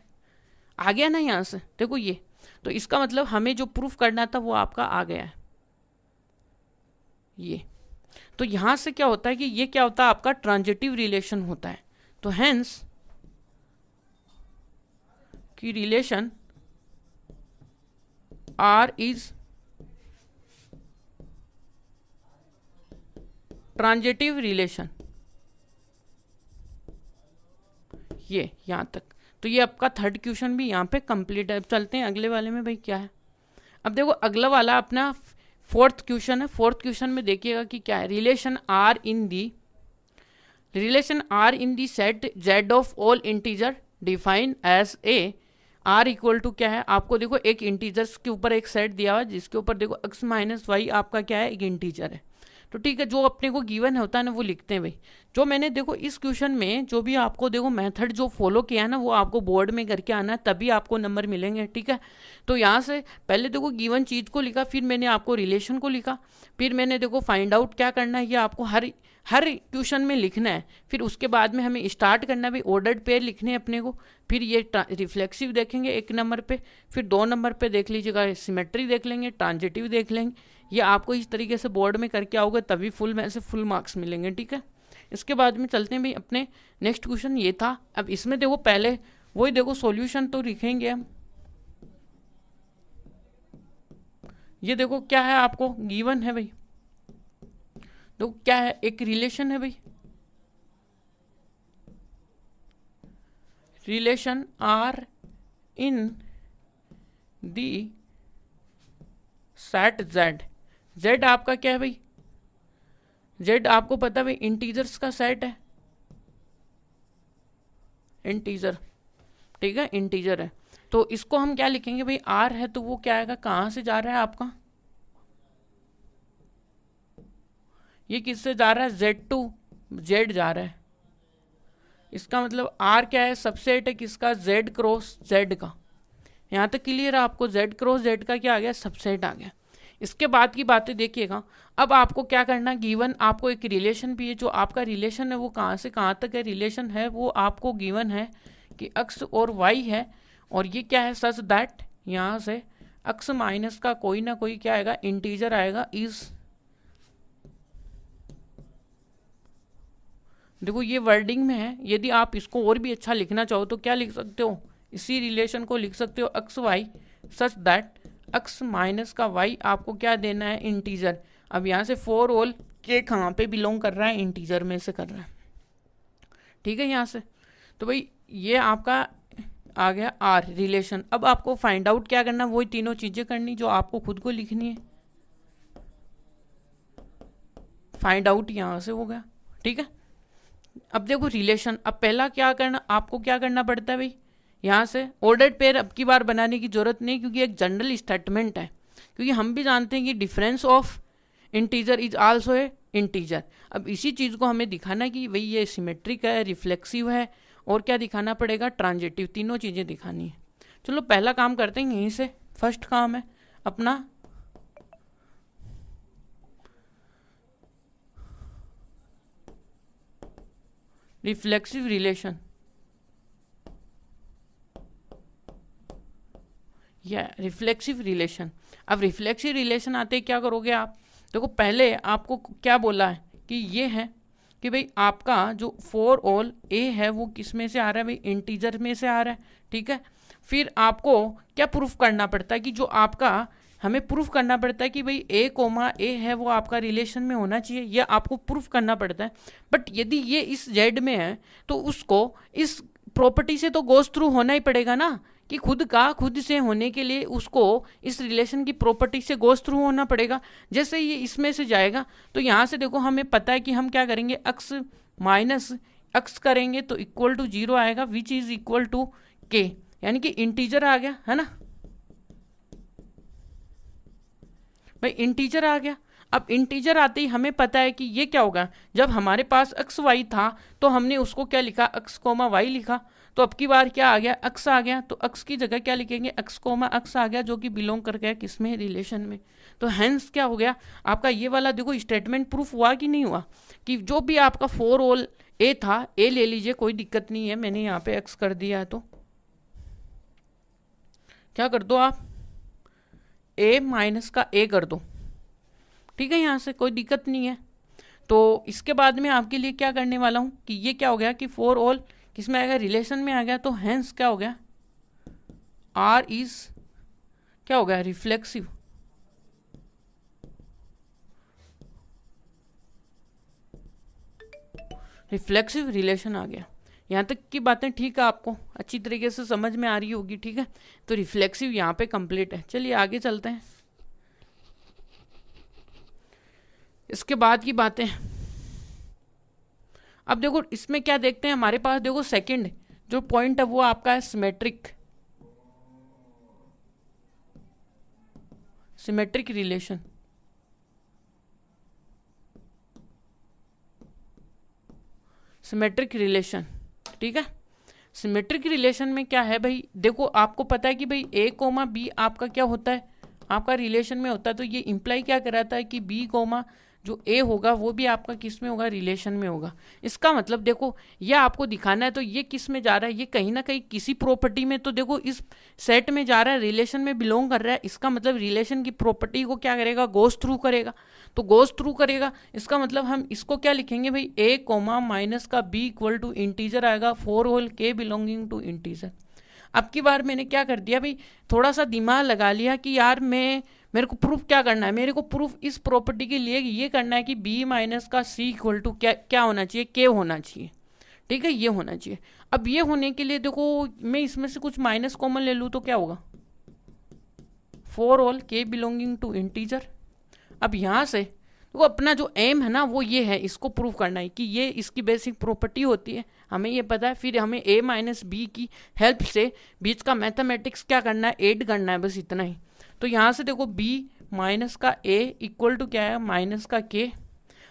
आ गया ना यहाँ से, देखो ये। तो इसका मतलब हमें जो प्रूफ करना था वो आपका आ गया है ये। तो यहाँ से क्या होता है कि ये क्या होता है, आपका ट्रांजिटिव रिलेशन होता है। तो हेंस की relation R is transitive relation, ये यहां तक। तो ये आपका थर्ड क्वेश्चन भी यहाँ पे कंप्लीट है। अब चलते हैं अगले वाले में, भाई क्या है। अब देखो अगला वाला अपना फोर्थ क्वेश्चन है। फोर्थ क्वेश्चन में देखिएगा कि क्या है, relation R in the set Z of all integer define as a R equal to क्या है, आपको देखो एक इंटीजर्स के ऊपर एक सेट दिया हुआ है जिसके ऊपर देखो x माइनस वाई आपका क्या है, एक इंटीजर है। तो ठीक है, जो अपने को गिवन होता है ना वो लिखते हैं भाई। जो मैंने देखो इस क्वेश्चन में जो भी आपको देखो मेथड जो फॉलो किया है ना, वो आपको बोर्ड में करके आना है, तभी आपको नंबर मिलेंगे। ठीक है, तो यहाँ से पहले देखो गिवन चीज़ को लिखा, फिर मैंने आपको रिलेशन को लिखा, फिर मैंने देखो फाइंड आउट क्या करना है, ये आपको हर क्वेश्चन में लिखना है। फिर उसके बाद में हमें स्टार्ट करना है भाई, ऑर्डर्ड पेयर लिखने हैं अपने को। फिर ये रिफ्लेक्सिव देखेंगे 1 नंबर पे, फिर 2 नंबर पे देख लीजिएगा सिमेट्री देख लेंगे, ट्रांजिटिव देख लेंगे। ये आपको इस तरीके से बोर्ड में करके आओगे तभी फुल में से फुल मार्क्स मिलेंगे। ठीक है, इसके बाद में चलते हैं भाई अपने नेक्स्ट क्वेश्चन। ये था, अब इसमें देखो पहले वही देखो सॉल्यूशन तो लिखेंगे हम। ये देखो क्या है, आपको गिवन है भाई, तो क्या है, एक रिलेशन है भाई, relation R in the set Z. Z आपका क्या है भाई, जेड आपको पता है भाई इंटीजर्स का सेट है, इंटीजर। ठीक है, इंटीजर है, तो इसको हम क्या लिखेंगे भाई, आर है तो वो क्या आएगा, कहाँ से जा रहा है आपका, ये किससे जा रहा है, जेड टू जेड जा रहा है। इसका मतलब आर क्या है, सबसेट है किसका, जेड क्रॉस जेड का। यहाँ तक क्लियर है आपको, जेड क्रॉस जेड का क्या आ गया, सबसेट आ गया। इसके बाद की बातें देखिएगा। अब आपको क्या करना, गिवन आपको एक रिलेशन भी है, जो आपका रिलेशन है वो कहाँ से कहाँ तक है, रिलेशन है वो आपको गिवन है कि x और y है, और ये क्या है, सच दैट यहाँ से x माइनस का कोई ना कोई क्या आएगा, इंटीजर आएगा, इज। देखो ये वर्डिंग में है, यदि आप इसको और भी अच्छा लिखना चाहो तो क्या लिख सकते हो, इसी रिलेशन को लिख सकते हो x y such that x minus का y आपको क्या देना है, इंटीजर। अब यहाँ से फॉर ऑल के कहाँ पे बिलोंग कर रहा है, इंटीजर में से कर रहा है। ठीक है, यहाँ से तो भाई ये आपका आ गया आर रिलेशन। अब आपको फाइंड आउट क्या करना, वही तीनों चीजें करनी जो आपको खुद को लिखनी है। फाइंड आउट यहाँ से हो गया। ठीक है, अब देखो रिलेशन, अब पहला क्या करना, आपको क्या करना पड़ता है भाई, यहाँ से ऑर्डर्ड पेयर अब की बार बनाने की जरूरत नहीं, क्योंकि एक जनरल स्टेटमेंट है, क्योंकि हम भी जानते हैं कि difference of integer is also a integer. अब इसी चीज़ को हमें दिखाना कि भाई ये सिमेट्रिक है, रिफ्लेक्सिव है, और क्या दिखाना पड़ेगा, ट्रांजिटिव, तीनों चीज़ें दिखानी है। चलो पहला काम करते हैं यहीं से, फर्स्ट काम है अपना रिफ्लेक्सिव रिलेशन। या रिफ्लेक्सिव रिलेशन। अब रिफ्लेक्सिव रिलेशन आते क्या करोगे आप, देखो पहले आपको क्या बोला है कि ये है कि भाई आपका जो फॉर ऑल ए है वो किस में से आ रहा है भाई, इंटीजर में से आ रहा है। ठीक है, फिर आपको क्या प्रूफ करना पड़ता है कि जो आपका हमें प्रूफ करना पड़ता है कि भाई ए कोमा ए है वो आपका रिलेशन में होना चाहिए, यह आपको प्रूफ करना पड़ता है। बट यदि ये इस जेड में है तो उसको इस प्रॉपर्टी से तो गोज थ्रू होना ही पड़ेगा ना, कि खुद से होने के लिए उसको इस रिलेशन की प्रॉपर्टी से गोस थ्रू होना पड़ेगा। जैसे ये इसमें से जाएगा तो यहाँ से देखो हमें पता है कि हम क्या करेंगे, एक्स माइनस एक्स करेंगे तो इक्वल टू 0 आएगा, विच इज इक्वल टू के, यानी कि इंटीजर आ गया है ना भाई, इंटीजर आ गया। अब इंटीजर आते ही हमें पता है कि ये क्या होगा, जब हमारे पास एक्स वाई था तो हमने उसको क्या लिखा, एक्स कोमा वाई लिखा। तो अब की बार क्या आ गया, एक्स आ गया, तो एक्स की जगह क्या लिखेंगे, एक्स कोमा एक्स आ गया, जो कि बिलोंग कर गया किसमें, रिलेशन में। तो हैंस क्या हो गया आपका ये वाला, देखो स्टेटमेंट प्रूफ हुआ कि नहीं हुआ, कि जो भी आपका फॉर ऑल ए था, ए ले लीजिए कोई दिक्कत नहीं है, मैंने यहाँ पे एक्स कर दिया है, तो क्या कर दो आप, ए माइनस का ए कर दो, ठीक है, यहाँ से कोई दिक्कत नहीं है। तो इसके बाद में आपके लिए क्या करने वाला हूँ कि ये क्या हो गया कि फॉर ऑल किसमें आ गया, रिलेशन में आ गया, तो हैंस क्या हो गया, आर इज क्या हो गया, रिफ्लेक्सिव। रिफ्लेक्सिव रिलेशन आ गया। यहाँ तक की बातें ठीक है, आपको अच्छी तरीके से समझ में आ रही होगी, ठीक है। तो रिफ्लेक्सिव यहाँ पे कंप्लीट है। चलिए आगे चलते हैं। इसके बाद की बातें, अब देखो इसमें क्या देखते हैं, हमारे पास देखो सेकंड जो पॉइंट है वो आपका है symmetric, symmetric relation. Symmetric relation, ठीक है। सिमेट्रिक रिलेशन में क्या है भाई, देखो आपको पता है कि भाई ए कोमा बी आपका क्या होता है, आपका रिलेशन में होता है। तो ये इंप्लाई क्या कराता है कि बी कोमा जो ए होगा वो भी आपका किस में होगा, रिलेशन में होगा। इसका मतलब देखो ये आपको दिखाना है, तो ये किस में जा रहा है, ये कहीं ना कहीं किसी प्रॉपर्टी में, तो देखो इस सेट में जा रहा है, रिलेशन में बिलोंग कर रहा है। इसका मतलब रिलेशन की प्रॉपर्टी को क्या करेगा, गोस थ्रू करेगा। तो गोस थ्रू करेगा, इसका मतलब हम इसको क्या लिखेंगे भाई, ए कोमा माइनस का बी इक्वल टू इंटीजर आएगा, फॉर होल के बिलोंगिंग टू इंटीजर। अब की बार मैंने क्या कर दिया भाई, थोड़ा सा दिमाग लगा लिया कि यार मेरे को प्रूफ क्या करना है, मेरे को प्रूफ इस प्रॉपर्टी के लिए ये करना है कि b माइनस का c इक्वल टू क्या होना चाहिए, k होना चाहिए, ठीक है, ये होना चाहिए। अब ये होने के लिए देखो मैं इसमें से कुछ माइनस कॉमन ले लूँ तो क्या होगा, for all k belonging to integer. अब यहाँ से देखो अपना जो एम है ना वो ये है, इसको प्रूव करना है कि ये इसकी बेसिक प्रॉपर्टी होती है, हमें ये पता है। फिर हमें a माइनस बी की हेल्प से बीच का मैथमेटिक्स क्या करना है, ऐड करना है, बस इतना ही। तो यहाँ से देखो b माइनस का a इक्वल टू क्या है, माइनस का k,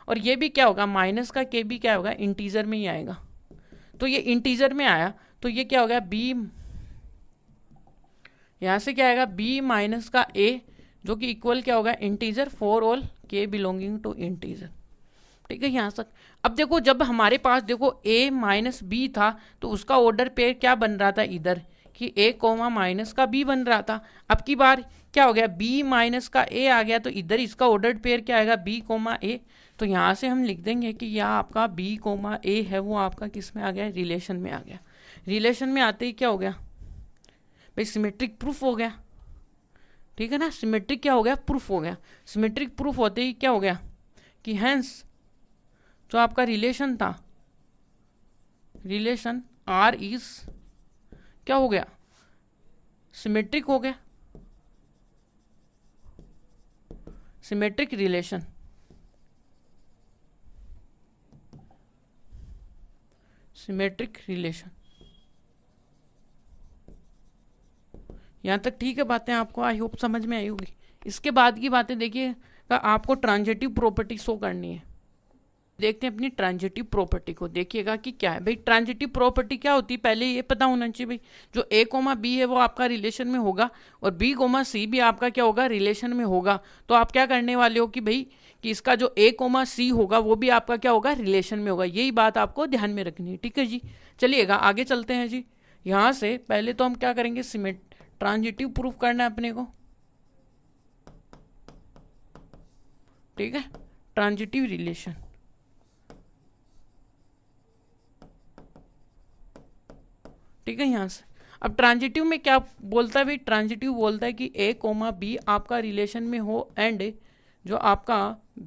और ये भी क्या होगा, माइनस का k भी क्या होगा, इंटीजर में ही आएगा। तो ये इंटीजर में आया तो ये क्या हो गया, b यहाँ से क्या आएगा, b माइनस का a जो कि इक्वल क्या होगा, integer, for all k belonging to integer, ठीक है यहाँ तक। अब देखो जब हमारे पास देखो a माइनस बी था तो उसका ऑर्डर पेयर क्या बन रहा था इधर, कि a कोमा माइनस का b बन रहा था। अब की बार क्या हो गया, b माइनस का a आ गया, तो इधर इसका ऑर्डर पेयर क्या आएगा, b कोमा a। तो यहाँ से हम लिख देंगे कि यह आपका b कोमा a है वो आपका किस में आ गया, रिलेशन में आ गया। रिलेशन में आते ही क्या हो गया भाई, सिमेट्रिक प्रूफ हो गया, ठीक है ना। सिमेट्रिक क्या हो गया, प्रूफ हो गया। सिमेट्रिक प्रूफ होते ही क्या हो गया कि हैंस जो आपका रिलेशन था, रिलेशन आर इज क्या हो गया, सिमेट्रिक हो गया, सिमेट्रिक रिलेशन। सिमेट्रिक रिलेशन, यहाँ तक ठीक है बातें, आपको आई होप समझ में आई होगी। इसके बाद की बातें देखिए, आपको ट्रांजिटिव प्रॉपर्टी शो करनी है। देखते हैं अपनी ट्रांजिटिव प्रॉपर्टी को, देखिएगा कि क्या है भाई। ट्रांजिटिव प्रॉपर्टी क्या होती है, पहले ये पता होना चाहिए भाई, जो a कोमा बी है वो आपका रिलेशन में होगा और b कोमा सी भी आपका क्या होगा, रिलेशन में होगा। तो आप क्या करने वाले हो कि भाई कि इसका जो a कोमा सी होगा वो भी आपका क्या होगा, रिलेशन में होगा। यही बात आपको ध्यान में रखनी है, ठीक है जी। चलिएगा आगे चलते हैं जी। यहाँ से पहले तो हम क्या करेंगे, ट्रांजिटिव प्रूफ करना है अपने को, ठीक है, ट्रांजिटिव रिलेशन। ठीक है यहाँ से अब ट्रांजिटिव में क्या बोलता है भाई, ट्रांजिटिव बोलता है कि a कोमा बी आपका रिलेशन में हो एंड जो आपका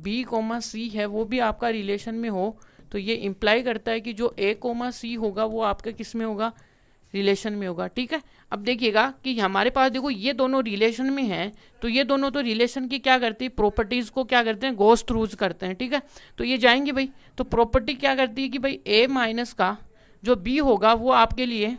b कोमा सी है वो भी आपका रिलेशन में हो। तो ये इंप्लाई करता है कि जो a कोमा सी होगा वो आपका किस में होगा, रिलेशन में होगा। ठीक है, अब देखिएगा कि हमारे पास देखो ये दोनों रिलेशन में हैं, तो ये दोनों तो रिलेशन की क्या करती है, प्रॉपर्टीज को क्या करते हैं, गोस थ्रूज करते हैं। ठीक है, तो ये जाएंगे भाई, तो प्रॉपर्टी क्या करती है कि भाई a माइनस का जो b होगा वो आपके लिए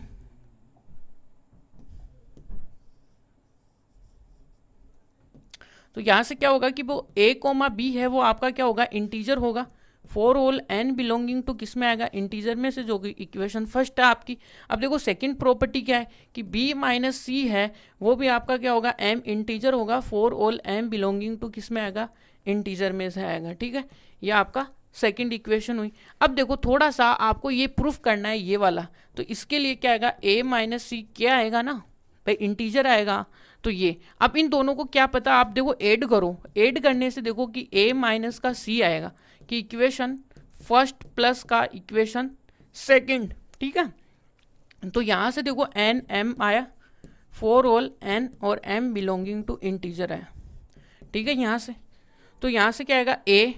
तो यहाँ से क्या होगा कि वो a कोमा b है वो आपका क्या होगा, इंटीजर होगा। For all n belonging to किस में आएगा, इंटीजर में से, जो कि इक्वेशन फर्स्ट है आपकी। अब देखो सेकंड प्रॉपर्टी क्या है कि b माइनस सी है वो भी आपका क्या होगा, m इंटीजर होगा। For all m belonging to किस में आएगा, इंटीजर में से आएगा। ठीक है, ये आपका सेकंड इक्वेशन हुई। अब देखो थोड़ा सा आपको ये प्रूफ करना है ये वाला, तो इसके लिए क्या आएगा, a माइनस सी क्या आएगा ना भाई, इंटीजर आएगा। तो ये अब इन दोनों को क्या पता, आप देखो ऐड करो, ऐड करने से देखो कि a माइनस का c आएगा, कि इक्वेशन फर्स्ट प्लस का इक्वेशन सेकंड। ठीक है, तो यहाँ से देखो n m आया, फॉर ऑल n और m बिलोंगिंग टू इंटीजर आया। ठीक है, यहाँ से तो यहाँ से क्या आएगा, a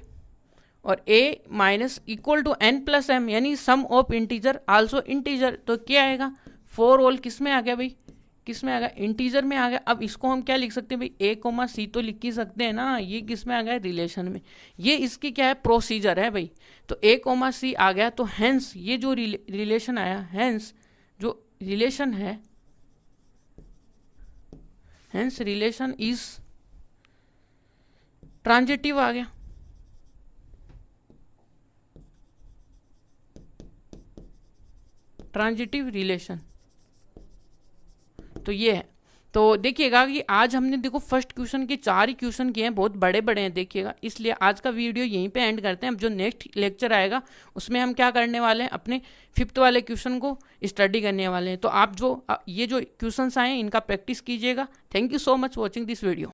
और a minus equal to n plus m, यानी sum of integer also integer. तो क्या आएगा, फॉर ऑल किस में आ गया भाई, किस में आ गया, इंटीजर में आ गया। अब इसको हम क्या लिख सकते हैं भाई, a कोमा सी तो लिख ही सकते हैं ना, ये किस में आ गया, रिलेशन में। ये इसकी क्या है, प्रोसीजर है भाई। तो a कोमा सी आ गया, तो हेंस ये जो रिलेशन आया, हेंस जो रिलेशन है, हेंस रिलेशन इज ट्रांजिटिव आ गया। ट्रांजिटिव रिलेशन तो ये है। तो देखिएगा कि आज हमने देखो फर्स्ट क्वेश्चन के 4 ही क्वेश्चन किए हैं, बहुत बड़े बड़े हैं देखिएगा, इसलिए आज का वीडियो यहीं पे एंड करते हैं। अब जो नेक्स्ट लेक्चर आएगा उसमें हम क्या करने वाले हैं, अपने 5th वाले क्वेश्चन को स्टडी करने वाले हैं। तो आप जो ये जो क्वेश्चंस आए हैं इनका प्रैक्टिस कीजिएगा। Thank you so much watching this video.